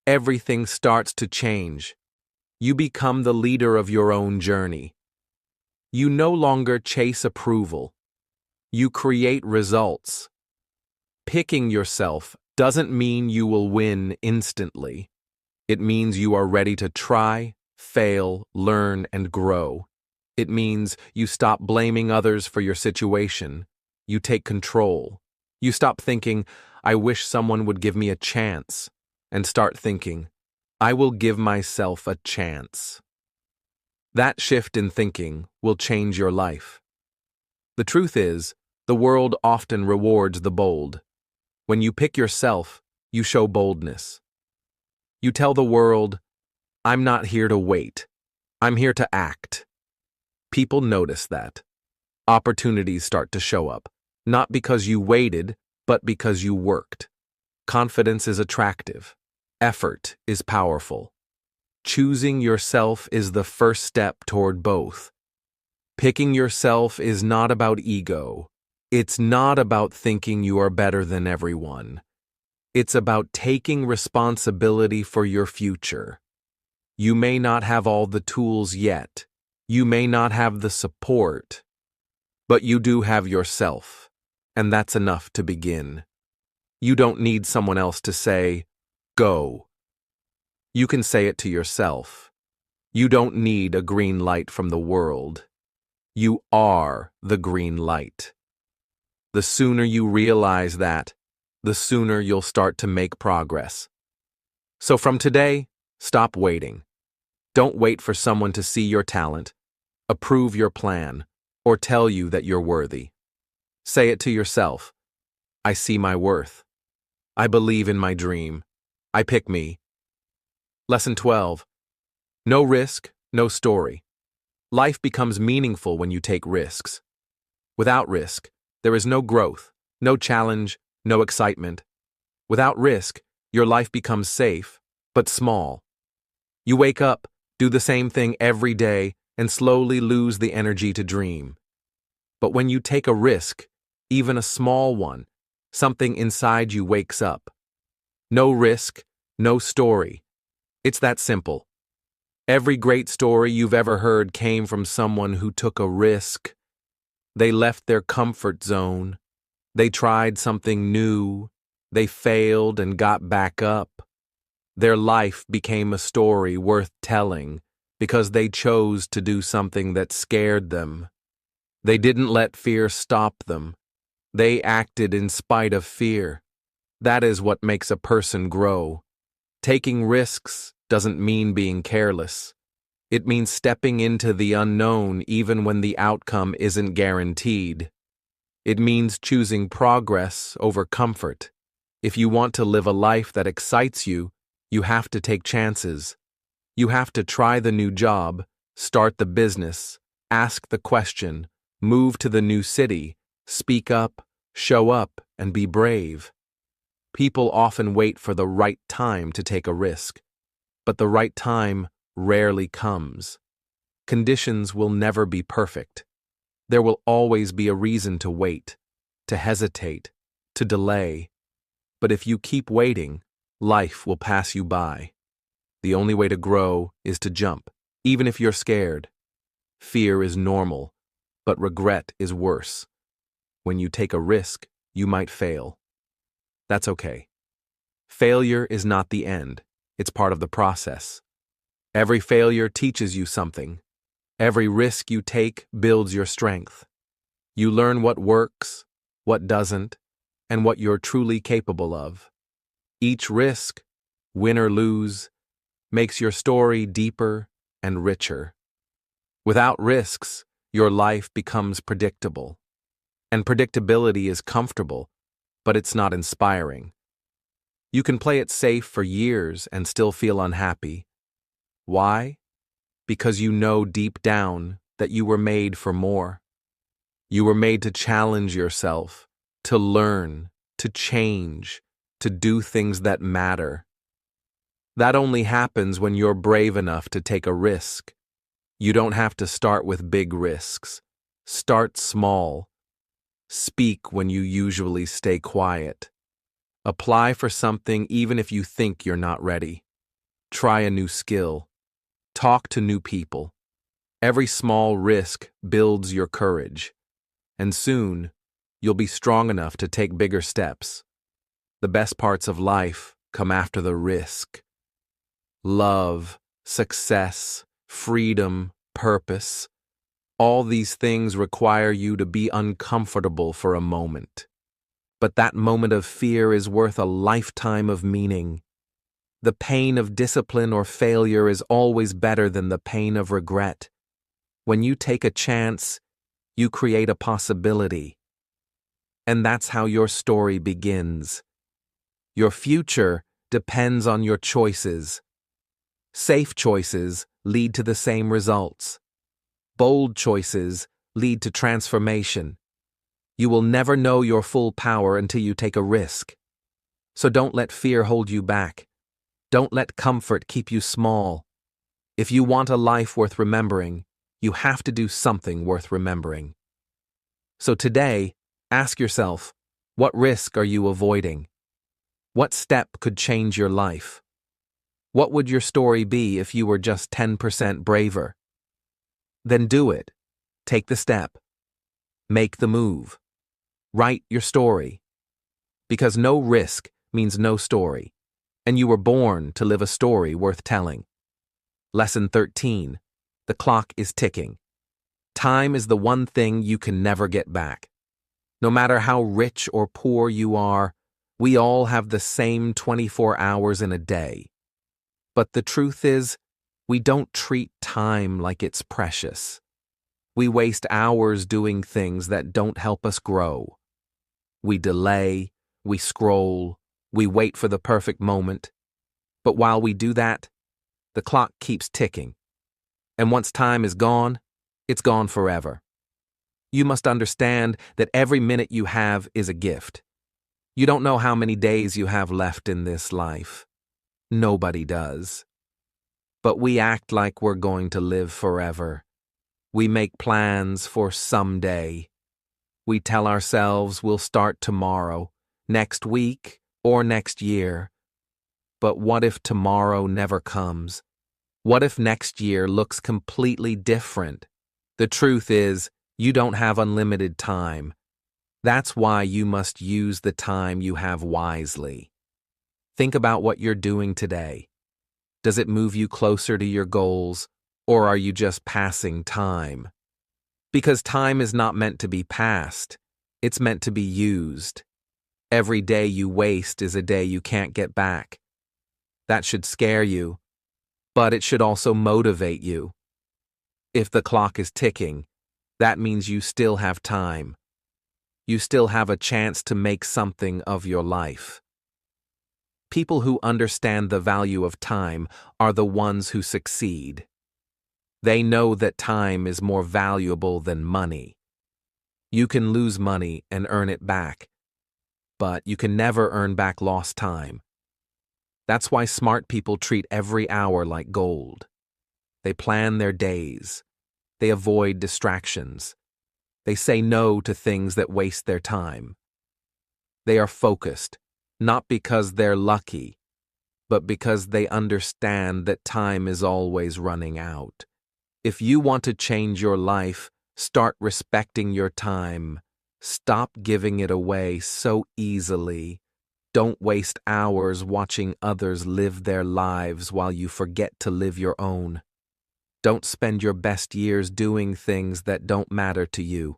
everything starts to change. You become the leader of your own journey. You no longer chase approval. You create results. Picking yourself doesn't mean you will win instantly. It means you are ready to try, fail, learn, and grow. It means you stop blaming others for your situation. You take control. You stop thinking, I wish someone would give me a chance, and start thinking, I will give myself a chance. That shift in thinking will change your life. The truth is, the world often rewards the bold. When you pick yourself, you show boldness. You tell the world, I'm not here to wait. I'm here to act. People notice that. Opportunities start to show up, not because you waited, but because you worked. Confidence is attractive. Effort is powerful. Choosing yourself is the first step toward both. Picking yourself is not about ego. It's not about thinking you are better than everyone. It's about taking responsibility for your future. You may not have all the tools yet. You may not have the support. But you do have yourself, and that's enough to begin. You don't need someone else to say, go. You can say it to yourself. You don't need a green light from the world. You are the green light. The sooner you realize that, the sooner you'll start to make progress. So from today, stop waiting. Don't wait for someone to see your talent, approve your plan, or tell you that you're worthy. Say it to yourself. I see my worth. I believe in my dream. I pick me. Lesson 12. No risk, no story. Life becomes meaningful when you take risks. Without risk, there is no growth, no challenge, no excitement. Without risk, your life becomes safe, but small. You wake up, do the same thing every day, and slowly lose the energy to dream. But when you take a risk, even a small one, something inside you wakes up. No risk, no story. It's that simple. Every great story you've ever heard came from someone who took a risk. They left their comfort zone. They tried something new. They failed and got back up. Their life became a story worth telling because they chose to do something that scared them. They didn't let fear stop them. They acted in spite of fear. That is what makes a person grow. Taking risks doesn't mean being careless. It means stepping into the unknown even when the outcome isn't guaranteed. It means choosing progress over comfort. If you want to live a life that excites you, you have to take chances. You have to try the new job, start the business, ask the question, move to the new city, speak up, show up, and be brave. People often wait for the right time to take a risk. but the right time rarely comes. Conditions will never be perfect. There will always be a reason to wait, to hesitate, to delay. But if you keep waiting, life will pass you by. The only way to grow is to jump, even if you're scared. Fear is normal, but regret is worse. When you take a risk, you might fail. That's okay. Failure is not the end. It's part of the process. Every failure teaches you something. Every risk you take builds your strength. You learn what works, what doesn't, and what you're truly capable of. Each risk, win or lose, makes your story deeper and richer. Without risks, your life becomes predictable. And predictability is comfortable, but it's not inspiring. You can play it safe for years and still feel unhappy. Why? Because you know deep down that you were made for more. You were made to challenge yourself, to learn, to change, to do things that matter. That only happens when you're brave enough to take a risk. You don't have to start with big risks. Start small. Speak when you usually stay quiet. Apply for something even if you think you're not ready. Try a new skill. Talk to new people. Every small risk builds your courage. And soon, you'll be strong enough to take bigger steps. The best parts of life come after the risk. Love, success, freedom, purpose. All these things require you to be uncomfortable for a moment. But that moment of fear is worth a lifetime of meaning. The pain of discipline or failure is always better than the pain of regret. When you take a chance, you create a possibility. And that's how your story begins. Your future depends on your choices. Safe choices lead to the same results. Bold choices lead to transformation. You will never know your full power until you take a risk. So don't let fear hold you back. Don't let comfort keep you small. If you want a life worth remembering, you have to do something worth remembering. So today, ask yourself, what risk are you avoiding? What step could change your life? What would your story be if you were just 10% braver? Then do it. Take the step. Make the move. Write your story. Because no risk means no story, and you were born to live a story worth telling. Lesson 13. The clock is ticking. Time is the one thing you can never get back. No matter how rich or poor you are, we all have the same 24 hours in a day. But the truth is, we don't treat time like it's precious. We waste hours doing things that don't help us grow. We delay, we scroll, we wait for the perfect moment. But while we do that, the clock keeps ticking. And once time is gone, it's gone forever. You must understand that every minute you have is a gift. You don't know how many days you have left in this life. Nobody does. But we act like we're going to live forever. We make plans for someday. We tell ourselves we'll start tomorrow, next week, or next year. But what if tomorrow never comes? What if next year looks completely different? The truth is, you don't have unlimited time. That's why you must use the time you have wisely. Think about what you're doing today. Does it move you closer to your goals, or are you just passing time? Because time is not meant to be passed, it's meant to be used. Every day you waste is a day you can't get back. That should scare you, but it should also motivate you. If the clock is ticking, that means you still have time. You still have a chance to make something of your life. People who understand the value of time are the ones who succeed. They know that time is more valuable than money. You can lose money and earn it back, but you can never earn back lost time. That's why smart people treat every hour like gold. They plan their days. They avoid distractions. They say no to things that waste their time. They are focused, not because they're lucky, but because they understand that time is always running out. If you want to change your life, start respecting your time. Stop giving it away so easily. Don't waste hours watching others live their lives while you forget to live your own. Don't spend your best years doing things that don't matter to you.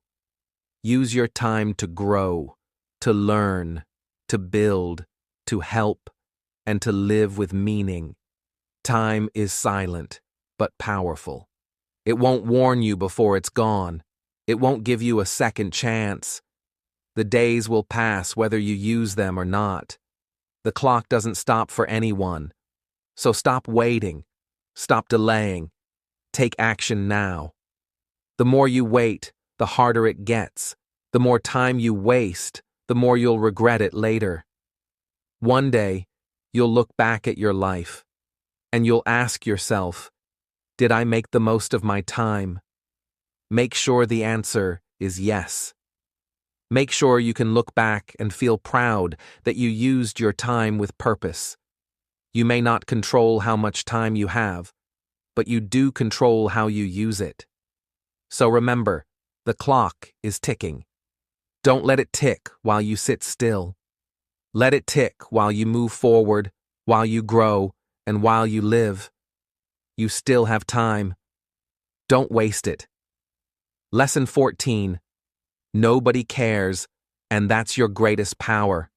Use your time to grow, to learn, to build, to help, and to live with meaning. Time is silent, but powerful. It won't warn you before it's gone. It won't give you a second chance. The days will pass whether you use them or not. The clock doesn't stop for anyone. So stop waiting. Stop delaying. Take action now. The more you wait, the harder it gets. The more time you waste, the more you'll regret it later. One day, you'll look back at your life, and you'll ask yourself, did I make the most of my time? Make sure the answer is yes. Make sure you can look back and feel proud that you used your time with purpose. You may not control how much time you have, but you do control how you use it. So remember, the clock is ticking. Don't let it tick while you sit still. Let it tick while you move forward, while you grow, and while you live. You still have time. Don't waste it. Lesson 14. Nobody cares, and that's your greatest power.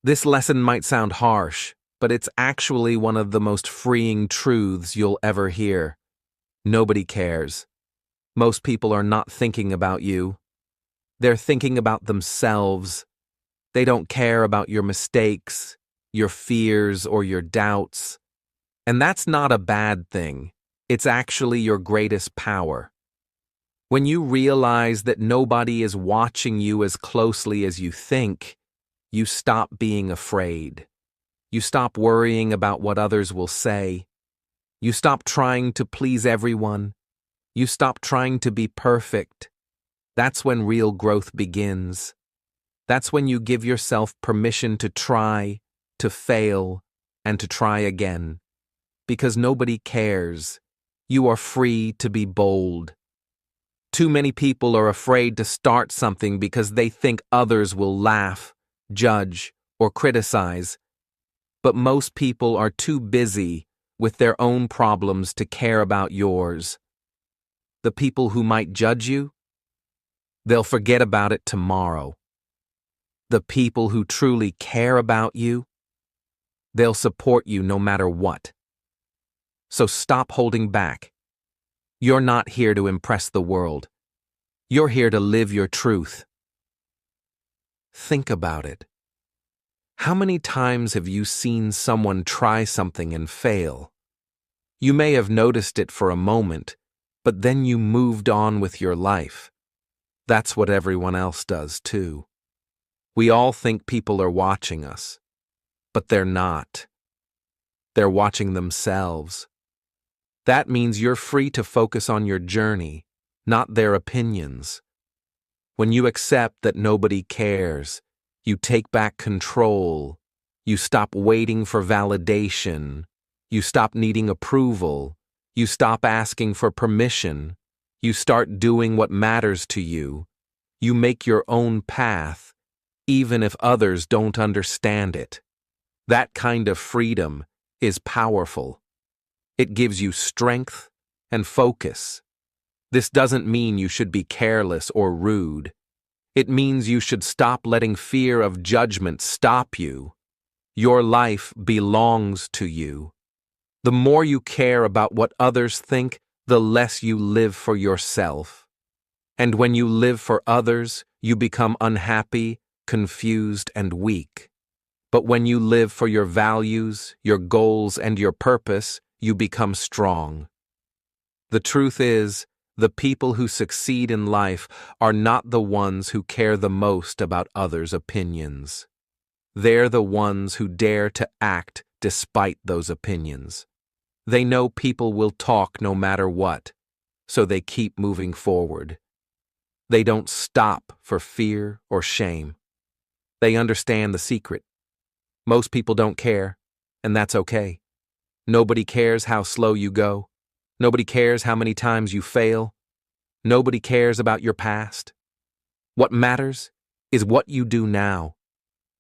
This lesson might sound harsh, but it's actually one of the most freeing truths you'll ever hear. Nobody cares. Most people are not thinking about you. They're thinking about themselves. They don't care about your mistakes, your fears, or your doubts. And that's not a bad thing. It's actually your greatest power. When you realize that nobody is watching you as closely as you think, you stop being afraid. You stop worrying about what others will say. You stop trying to please everyone. You stop trying to be perfect. That's when real growth begins. That's when you give yourself permission to try, to fail, and to try again. Because nobody cares. You are free to be bold. Too many people are afraid to start something because they think others will laugh, judge, or criticize. But most people are too busy with their own problems to care about yours. The people who might judge you, they'll forget about it tomorrow. The people who truly care about you, they'll support you no matter what. So stop holding back. You're not here to impress the world. You're here to live your truth. Think about it. How many times have you seen someone try something and fail? You may have noticed it for a moment, but then you moved on with your life. That's what everyone else does too. We all think people are watching us, but they're not. They're watching themselves. That means you're free to focus on your journey, not their opinions. When you accept that nobody cares, you take back control. You stop waiting for validation. You stop needing approval. You stop asking for permission. You start doing what matters to you. You make your own path, even if others don't understand it. That kind of freedom is powerful. It gives you strength and focus. This doesn't mean you should be careless or rude. It means you should stop letting fear of judgment stop you. Your life belongs to you. The more you care about what others think, the less you live for yourself. And when you live for others, you become unhappy, confused, and weak. But when you live for your values, your goals, and your purpose, you become strong. The truth is, the people who succeed in life are not the ones who care the most about others' opinions. They're the ones who dare to act despite those opinions. They know people will talk no matter what, so they keep moving forward. They don't stop for fear or shame. They understand the secret. Most people don't care, and that's okay. Nobody cares how slow you go. Nobody cares how many times you fail. Nobody cares about your past. What matters is what you do now.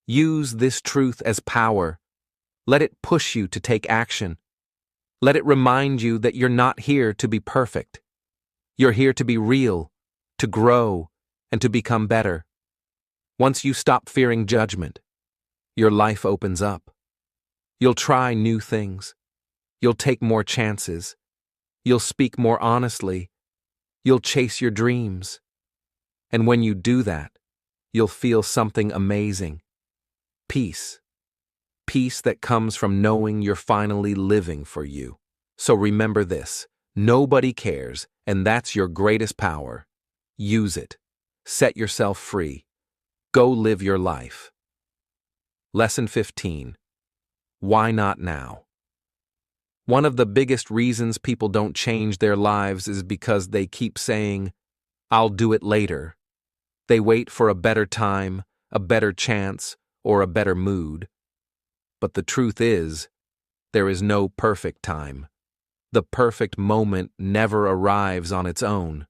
Use this truth as power. Let it push you to take action. Let it remind you that you're not here to be perfect. You're here to be real, to grow, and to become better. Once you stop fearing judgment, your life opens up. You'll try new things. You'll take more chances. You'll speak more honestly. You'll chase your dreams. And when you do that, you'll feel something amazing. Peace. Peace that comes from knowing you're finally living for you. So remember this, nobody cares, and that's your greatest power. Use it. Set yourself free. Go live your life. Lesson 15. Why not now? One of the biggest reasons people don't change their lives is because they keep saying, "I'll do it later." They wait for a better time, a better chance, or a better mood. But the truth is, there is no perfect time. The perfect moment never arrives on its own.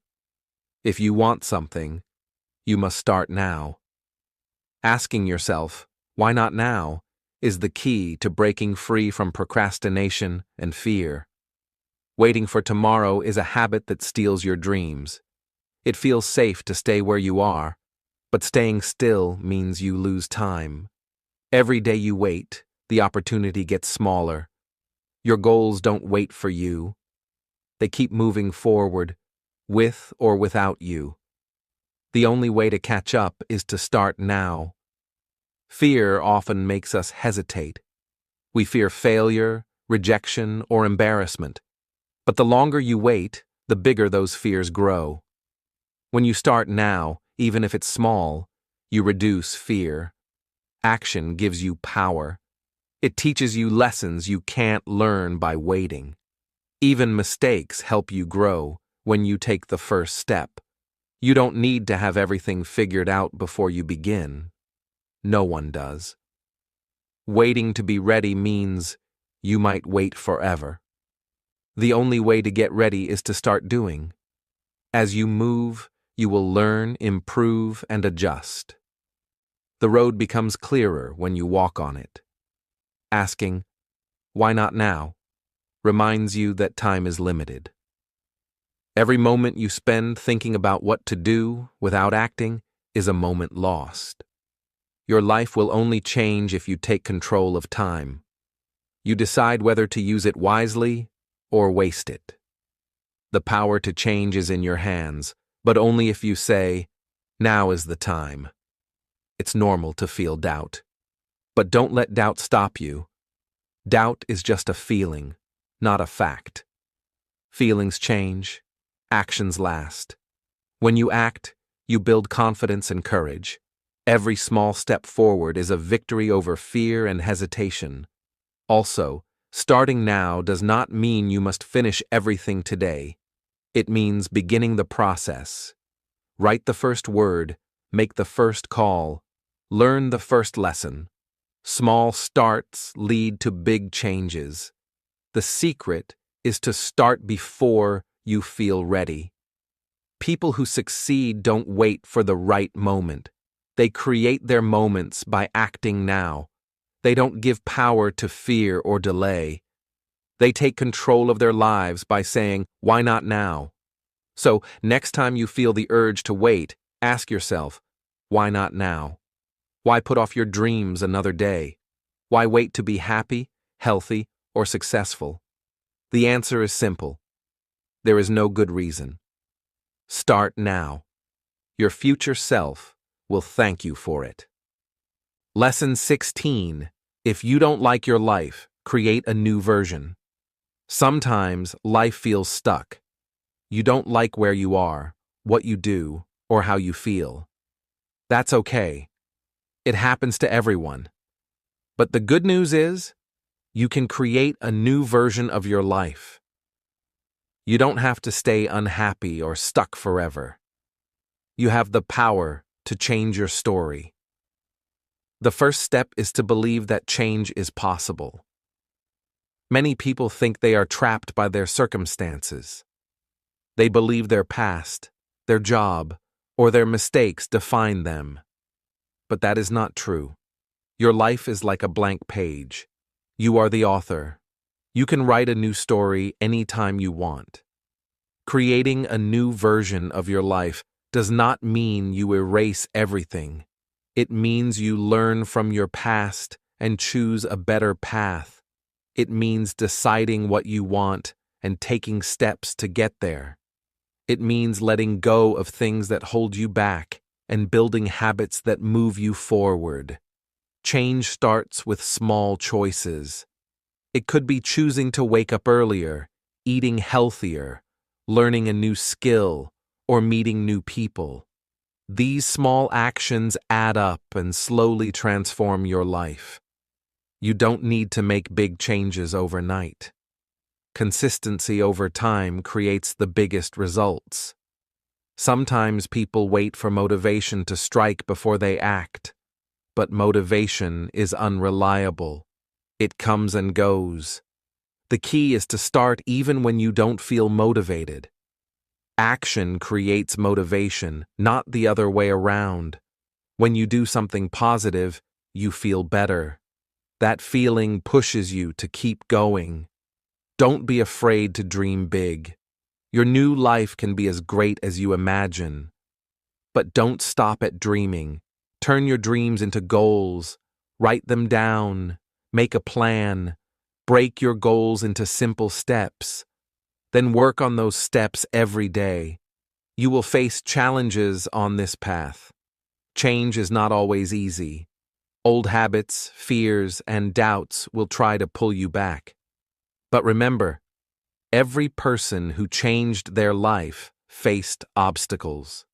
If you want something, you must start now. Asking yourself, "Why not now?" is the key to breaking free from procrastination and fear. Waiting for tomorrow is a habit that steals your dreams. It feels safe to stay where you are, but staying still means you lose time. Every day you wait, the opportunity gets smaller. Your goals don't wait for you. They keep moving forward, with or without you. The only way to catch up is to start now. Fear often makes us hesitate. We fear failure, rejection, or embarrassment. But the longer you wait, the bigger those fears grow. When you start now, even if it's small, you reduce fear. Action gives you power. It teaches you lessons you can't learn by waiting. Even mistakes help you grow when you take the first step. You don't need to have everything figured out before you begin. No one does. Waiting to be ready means you might wait forever. The only way to get ready is to start doing. As you move, you will learn, improve, and adjust. The road becomes clearer when you walk on it. Asking, "Why not now?" reminds you that time is limited. Every moment you spend thinking about what to do without acting is a moment lost. Your life will only change if you take control of time. You decide whether to use it wisely or waste it. The power to change is in your hands, but only if you say, "Now is the time." It's normal to feel doubt. But don't let doubt stop you. Doubt is just a feeling, not a fact. Feelings change, actions last. When you act, you build confidence and courage. Every small step forward is a victory over fear and hesitation. Also, starting now does not mean you must finish everything today. It means beginning the process. Write the first word, make the first call, learn the first lesson. Small starts lead to big changes. The secret is to start before you feel ready. People who succeed don't wait for the right moment. They create their moments by acting now. They don't give power to fear or delay. They take control of their lives by saying, "Why not now?" So, next time you feel the urge to wait, ask yourself, why not now? Why put off your dreams another day? Why wait to be happy, healthy, or successful? The answer is simple. There is no good reason. Start now. Your future self will thank you for it. Lesson 16. If you don't like your life, create a new version. Sometimes life feels stuck. You don't like where you are, what you do, or how you feel. That's okay. It happens to everyone. But the good news is, you can create a new version of your life. You don't have to stay unhappy or stuck forever. You have the power to change your story. The first step is to believe that change is possible. Many people think they are trapped by their circumstances. They believe their past, their job, or their mistakes define them. But that is not true. Your life is like a blank page. You are the author. You can write a new story anytime you want. Creating a new version of your life does not mean you erase everything. It means you learn from your past and choose a better path. It means deciding what you want and taking steps to get there. It means letting go of things that hold you back and building habits that move you forward. Change starts with small choices. It could be choosing to wake up earlier, eating healthier, learning a new skill, or meeting new people. These small actions add up and slowly transform your life. You don't need to make big changes overnight. Consistency over time creates the biggest results. Sometimes people wait for motivation to strike before they act, but motivation is unreliable. It comes and goes. The key is to start even when you don't feel motivated. Action creates motivation, not the other way around. When you do something positive, you feel better. That feeling pushes you to keep going. Don't be afraid to dream big. Your new life can be as great as you imagine. But don't stop at dreaming. Turn your dreams into goals. Write them down. Make a plan. Break your goals into simple steps. Then work on those steps every day. You will face challenges on this path. Change is not always easy. Old habits, fears, and doubts will try to pull you back. But remember, every person who changed their life faced obstacles.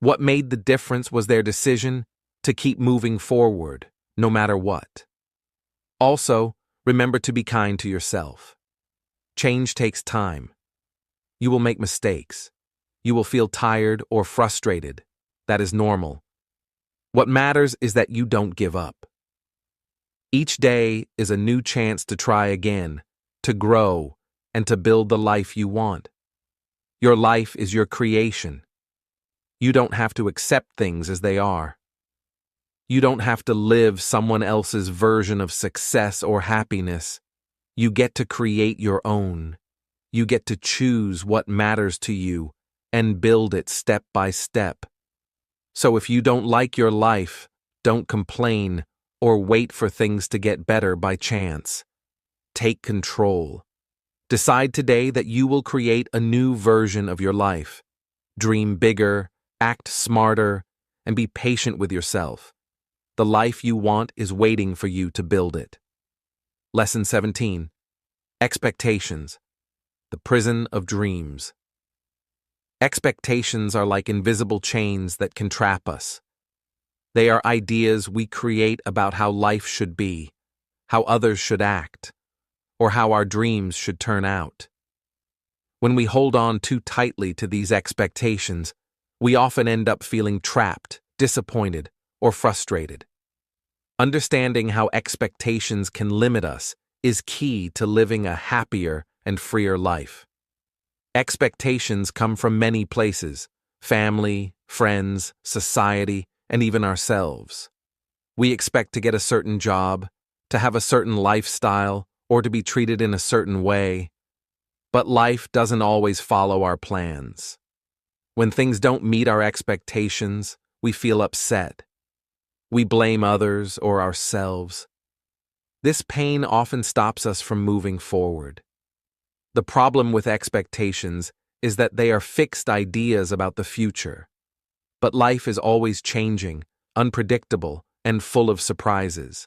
What made the difference was their decision to keep moving forward, no matter what. Also, remember to be kind to yourself. Change takes time. You will make mistakes. You will feel tired or frustrated. That is normal. What matters is that you don't give up. Each day is a new chance to try again, to grow, and to build the life you want. Your life is your creation. You don't have to accept things as they are. You don't have to live someone else's version of success or happiness. You get to create your own. You get to choose what matters to you and build it step by step. So if you don't like your life, don't complain or wait for things to get better by chance. Take control. Decide today that you will create a new version of your life. Dream bigger, act smarter, and be patient with yourself. The life you want is waiting for you to build it. Lesson 17. Expectations. The prison of dreams. Expectations are like invisible chains that can trap us. They are ideas we create about how life should be, how others should act, or how our dreams should turn out. When we hold on too tightly to these expectations, we often end up feeling trapped, disappointed, or frustrated. Understanding how expectations can limit us is key to living a happier and freer life. Expectations come from many places: family, friends, society, and even ourselves. We expect to get a certain job, to have a certain lifestyle, or to be treated in a certain way. But life doesn't always follow our plans. When things don't meet our expectations, we feel upset. We blame others or ourselves. This pain often stops us from moving forward. The problem with expectations is that they are fixed ideas about the future. But life is always changing, unpredictable, and full of surprises.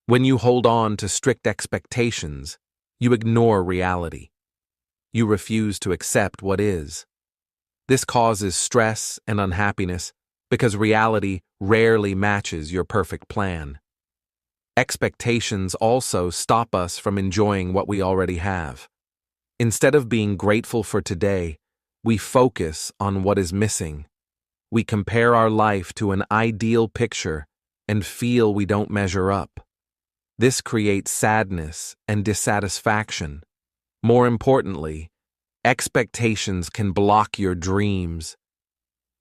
When you hold on to strict expectations, you ignore reality. You refuse to accept what is. This causes stress and unhappiness because reality rarely matches your perfect plan. Expectations also stop us from enjoying what we already have. Instead of being grateful for today, we focus on what is missing. We compare our life to an ideal picture and feel we don't measure up. This creates sadness and dissatisfaction. More importantly, expectations can block your dreams.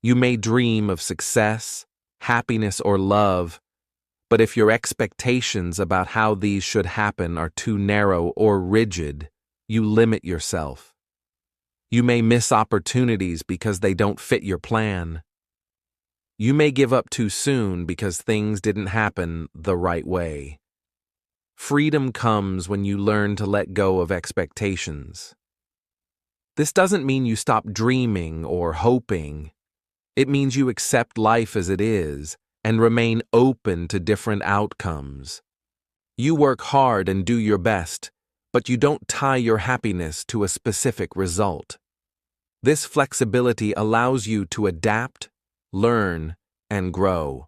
You may dream of success, happiness, or love, but if your expectations about how these should happen are too narrow or rigid, you limit yourself. You may miss opportunities because they don't fit your plan. You may give up too soon because things didn't happen the right way. Freedom comes when you learn to let go of expectations. This doesn't mean you stop dreaming or hoping. It means you accept life as it is and remain open to different outcomes. You work hard and do your best, but you don't tie your happiness to a specific result. This flexibility allows you to adapt, learn, and grow.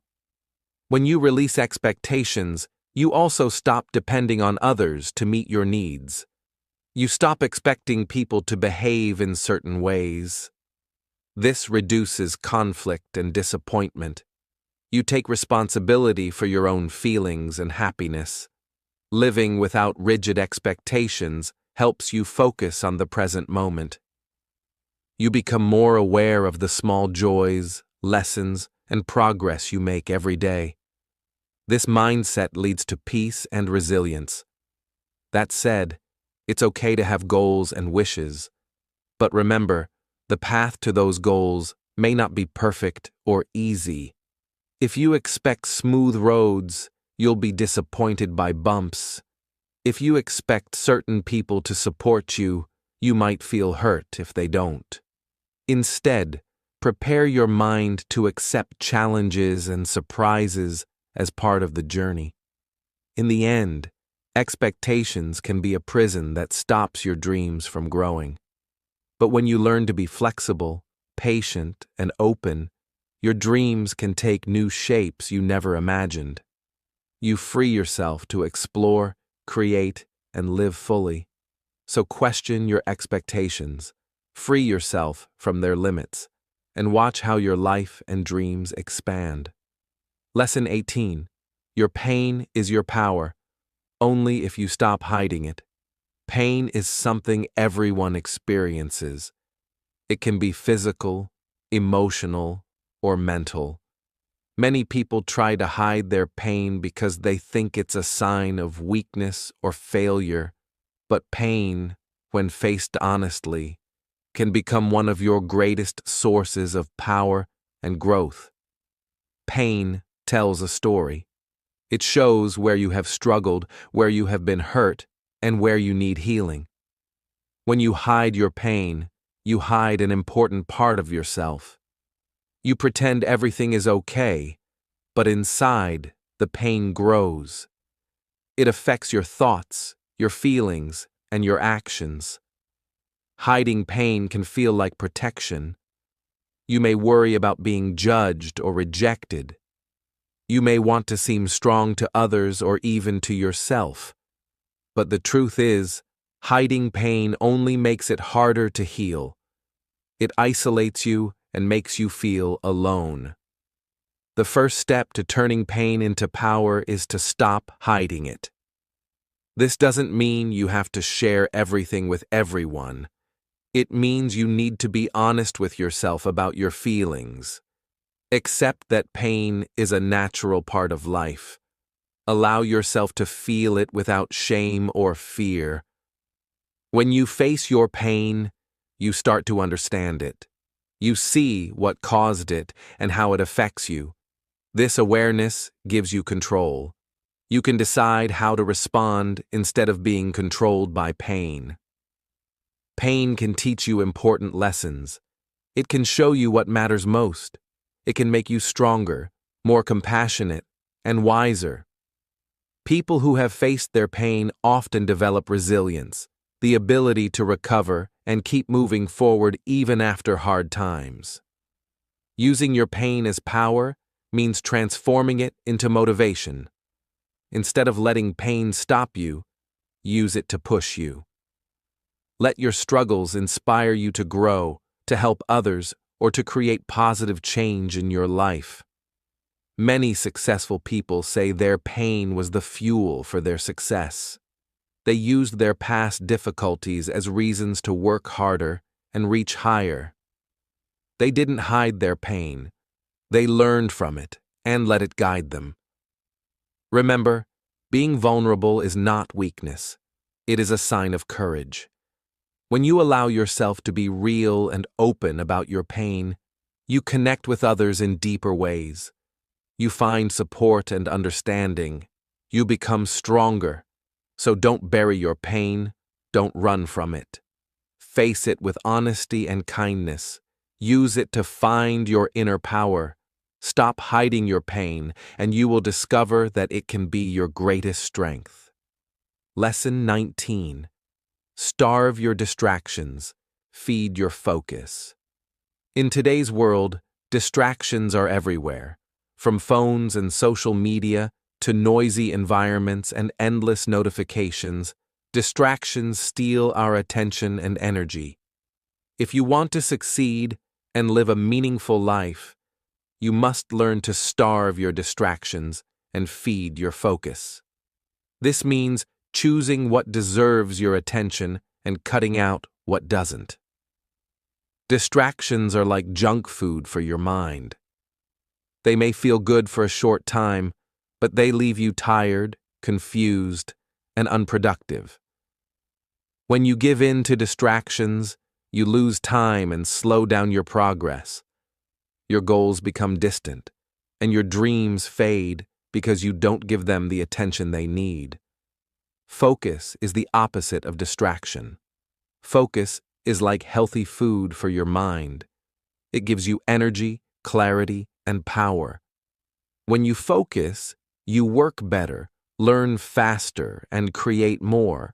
When you release expectations, you also stop depending on others to meet your needs. You stop expecting people to behave in certain ways. This reduces conflict and disappointment. You take responsibility for your own feelings and happiness. Living without rigid expectations helps you focus on the present moment. You become more aware of the small joys, lessons, and progress you make every day. This mindset leads to peace and resilience. That said, it's okay to have goals and wishes. But remember, the path to those goals may not be perfect or easy. If you expect smooth roads, you'll be disappointed by bumps. If you expect certain people to support you, you might feel hurt if they don't. Instead, prepare your mind to accept challenges and surprises as part of the journey. In the end, expectations can be a prison that stops your dreams from growing. But when you learn to be flexible, patient, and open, your dreams can take new shapes you never imagined. You free yourself to explore, create, and live fully. So question your expectations, free yourself from their limits, and watch how your life and dreams expand. Lesson 18. Your pain is your power, only if you stop hiding it. Pain is something everyone experiences. It can be physical, emotional, or mental. Many people try to hide their pain because they think it's a sign of weakness or failure, but pain, when faced honestly, can become one of your greatest sources of power and growth. Pain tells a story. It shows where you have struggled, where you have been hurt, and where you need healing. When you hide your pain, you hide an important part of yourself. You pretend everything is okay, but inside, the pain grows. It affects your thoughts, your feelings, and your actions. Hiding pain can feel like protection. You may worry about being judged or rejected. You may want to seem strong to others or even to yourself. But the truth is, hiding pain only makes it harder to heal. It isolates you and makes you feel alone. The first step to turning pain into power is to stop hiding it. This doesn't mean you have to share everything with everyone. It means you need to be honest with yourself about your feelings. Accept that pain is a natural part of life. Allow yourself to feel it without shame or fear. When you face your pain, you start to understand it. You see what caused it and how it affects you. This awareness gives you control. You can decide how to respond instead of being controlled by pain. Pain can teach you important lessons. It can show you what matters most. It can make you stronger, more compassionate, and wiser. People who have faced their pain often develop resilience, the ability to recover and keep moving forward even after hard times. Using your pain as power means transforming it into motivation. Instead of letting pain stop you, use it to push you. Let your struggles inspire you to grow, to help others, or to create positive change in your life. Many successful people say their pain was the fuel for their success. They used their past difficulties as reasons to work harder and reach higher. They didn't hide their pain. They learned from it and let it guide them. Remember, being vulnerable is not weakness. It is a sign of courage. When you allow yourself to be real and open about your pain, you connect with others in deeper ways. You find support and understanding. You become stronger. So don't bury your pain. Don't run from it. Face it with honesty and kindness. Use it to find your inner power. Stop hiding your pain, and you will discover that it can be your greatest strength. Lesson 19. Starve your distractions. Feed your focus. In today's world, distractions are everywhere. From phones and social media to noisy environments and endless notifications, distractions steal our attention and energy. If you want to succeed and live a meaningful life, you must learn to starve your distractions and feed your focus. This means choosing what deserves your attention and cutting out what doesn't. Distractions are like junk food for your mind. They may feel good for a short time, but they leave you tired, confused, and unproductive. When you give in to distractions, you lose time and slow down your progress. Your goals become distant, and your dreams fade because you don't give them the attention they need. Focus is the opposite of distraction. Focus is like healthy food for your mind. It gives you energy, clarity, and power. When you focus, you work better, learn faster, and create more.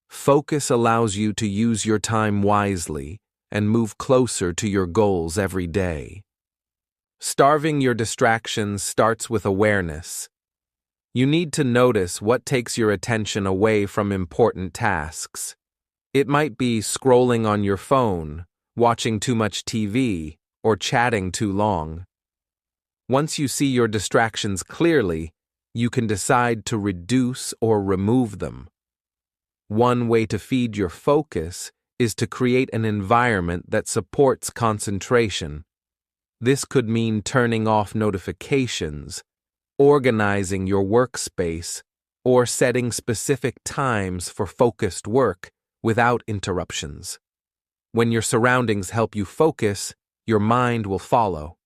Focus allows you to use your time wisely and move closer to your goals every day. Starving your distractions starts with awareness. You need to notice what takes your attention away from important tasks. It might be scrolling on your phone, watching too much TV, or chatting too long. Once you see your distractions clearly, you can decide to reduce or remove them. One way to feed your focus is to create an environment that supports concentration. This could mean turning off notifications, organizing your workspace, or setting specific times for focused work without interruptions. When your surroundings help you focus, your mind will follow.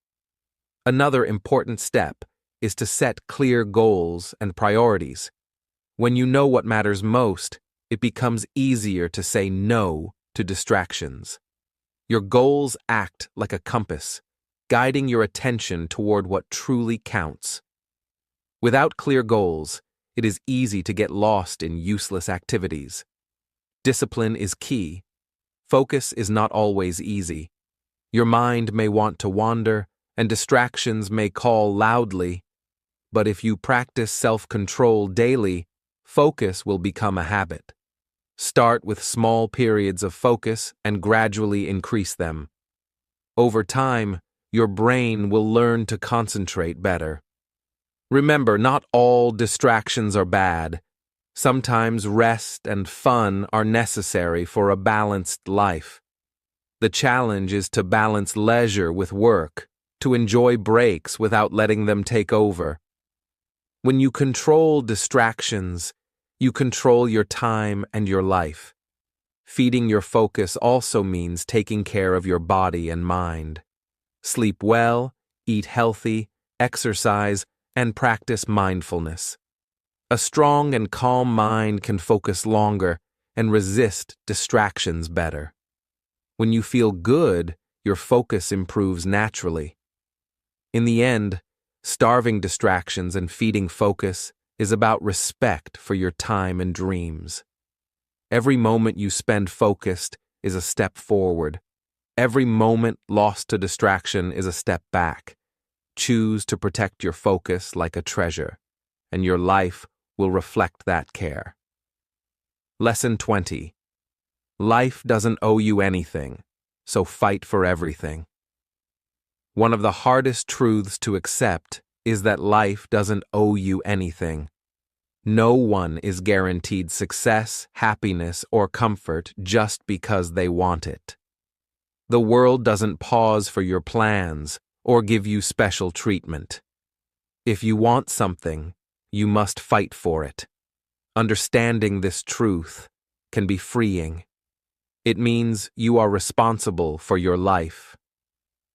Another important step is to set clear goals and priorities. When you know what matters most, it becomes easier to say no to distractions. Your goals act like a compass, guiding your attention toward what truly counts. Without clear goals, it is easy to get lost in useless activities. Discipline is key. Focus is not always easy. Your mind may want to wander, and distractions may call loudly. But if you practice self-control daily, focus will become a habit. Start with small periods of focus and gradually increase them. Over time, your brain will learn to concentrate better. Remember, not all distractions are bad. Sometimes rest and fun are necessary for a balanced life. The challenge is to balance leisure with work, to enjoy breaks without letting them take over. When you control distractions, you control your time and your life. Feeding your focus also means taking care of your body and mind. Sleep well, eat healthy, exercise, and practice mindfulness. A strong and calm mind can focus longer and resist distractions better. When you feel good, your focus improves naturally. In the end, starving distractions and feeding focus is about respect for your time and dreams. Every moment you spend focused is a step forward. Every moment lost to distraction is a step back. Choose to protect your focus like a treasure, and your life will reflect that care. Lesson 20. Life doesn't owe you anything, so fight for everything. One of the hardest truths to accept is that life doesn't owe you anything. No one is guaranteed success, happiness, or comfort just because they want it. The world doesn't pause for your plans or give you special treatment. If you want something, you must fight for it. Understanding this truth can be freeing. It means you are responsible for your life.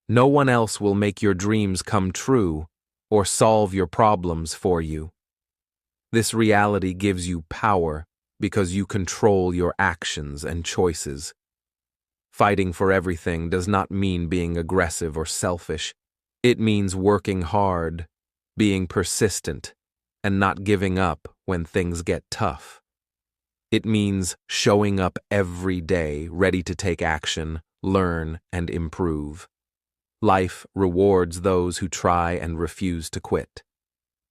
No one else will make your dreams come true or solve your problems for you. This reality gives you power because you control your actions and choices. Fighting for everything does not mean being aggressive or selfish. It means working hard, being persistent, and not giving up when things get tough. It means showing up every day ready to take action, learn, and improve. Life rewards those who try and refuse to quit.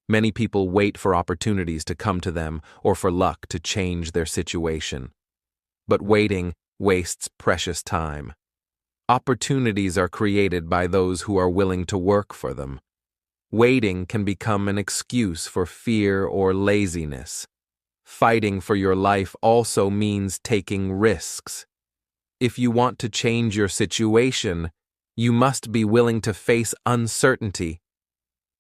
Many people wait for opportunities to come to them or for luck to change their situation. But waiting wastes precious time. Opportunities are created by those who are willing to work for them. Waiting can become an excuse for fear or laziness. Fighting for your life also means taking risks. If you want to change your situation, you must be willing to face uncertainty.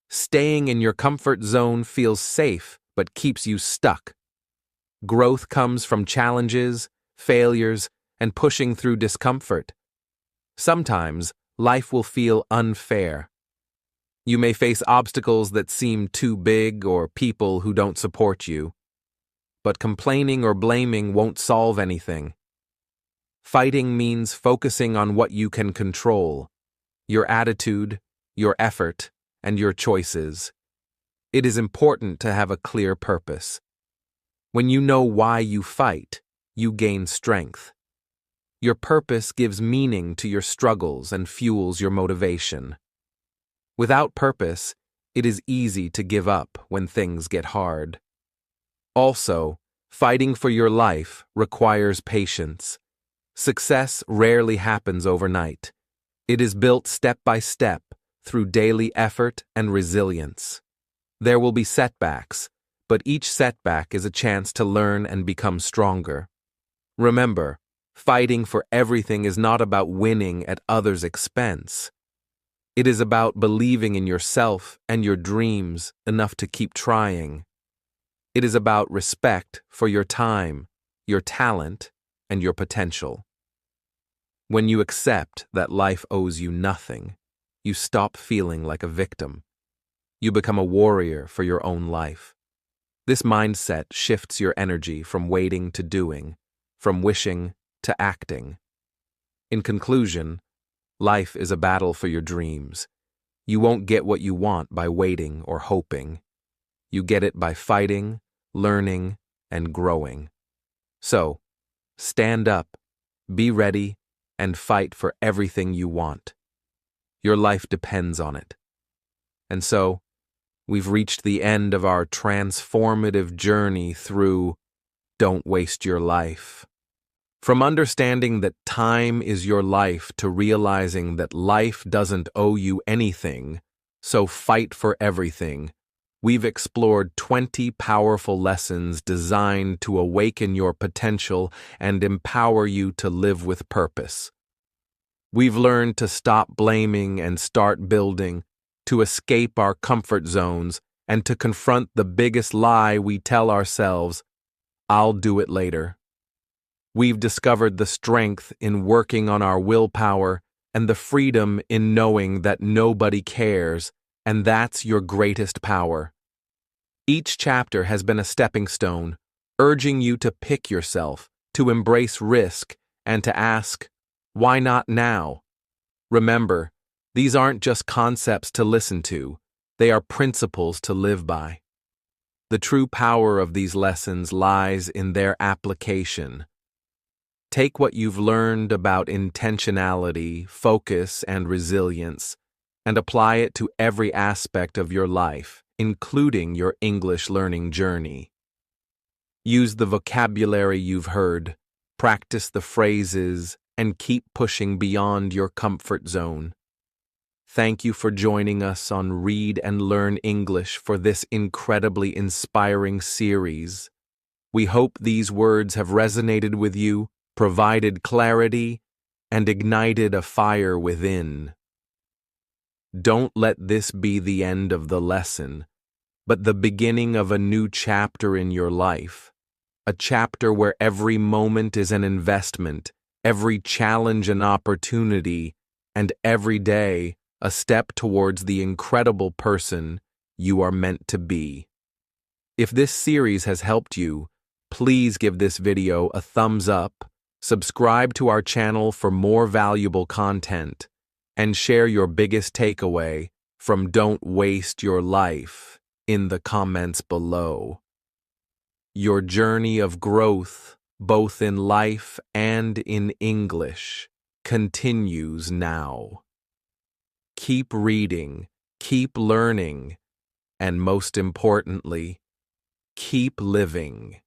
Staying in your comfort zone feels safe but keeps you stuck. Growth comes from challenges, failures, and pushing through discomfort. Sometimes, life will feel unfair. You may face obstacles that seem too big or people who don't support you. But complaining or blaming won't solve anything. Fighting means focusing on what you can control: your attitude, your effort, and your choices. It is important to have a clear purpose. When you know why you fight, you gain strength. Your purpose gives meaning to your struggles and fuels your motivation. Without purpose, it is easy to give up when things get hard. Also, fighting for your life requires patience. Success rarely happens overnight. It is built step by step through daily effort and resilience. There will be setbacks, but each setback is a chance to learn and become stronger. Remember, fighting for everything is not about winning at others' expense. It is about believing in yourself and your dreams enough to keep trying. It is about respect for your time, your talent, and your potential. When you accept that life owes you nothing, you stop feeling like a victim. You become a warrior for your own life. This mindset shifts your energy from waiting to doing, from wishing to acting. In conclusion, life is a battle for your dreams. You won't get what you want by waiting or hoping. You get it by fighting, learning, and growing. So, stand up, be ready, and fight for everything you want. Your life depends on it. And so, we've reached the end of our transformative journey through Don't Waste Your Life. From understanding that time is your life to realizing that life doesn't owe you anything, so fight for everything, we've explored 20 powerful lessons designed to awaken your potential and empower you to live with purpose. We've learned to stop blaming and start building, to escape our comfort zones, and to confront the biggest lie we tell ourselves: I'll do it later. We've discovered the strength in working on our willpower and the freedom in knowing that nobody cares, and that's your greatest power. Each chapter has been a stepping stone, urging you to pick yourself, to embrace risk, and to ask, why not now? Remember, these aren't just concepts to listen to, they are principles to live by. The true power of these lessons lies in their application. Take what you've learned about intentionality, focus, and resilience, and apply it to every aspect of your life, including your English learning journey. Use the vocabulary you've heard, practice the phrases, and keep pushing beyond your comfort zone. Thank you for joining us on Read and Learn English for this incredibly inspiring series. We hope these words have resonated with you, provided clarity, and ignited a fire within. Don't let this be the end of the lesson, but the beginning of a new chapter in your life. A chapter where every moment is an investment, every challenge an opportunity, and every day a step towards the incredible person you are meant to be. If this series has helped you, please give this video a thumbs up, subscribe to our channel for more valuable content, and share your biggest takeaway from Don't Waste Your Life in the comments below. Your journey of growth, both in life and in English, continues now. Keep reading, keep learning, and most importantly, keep living.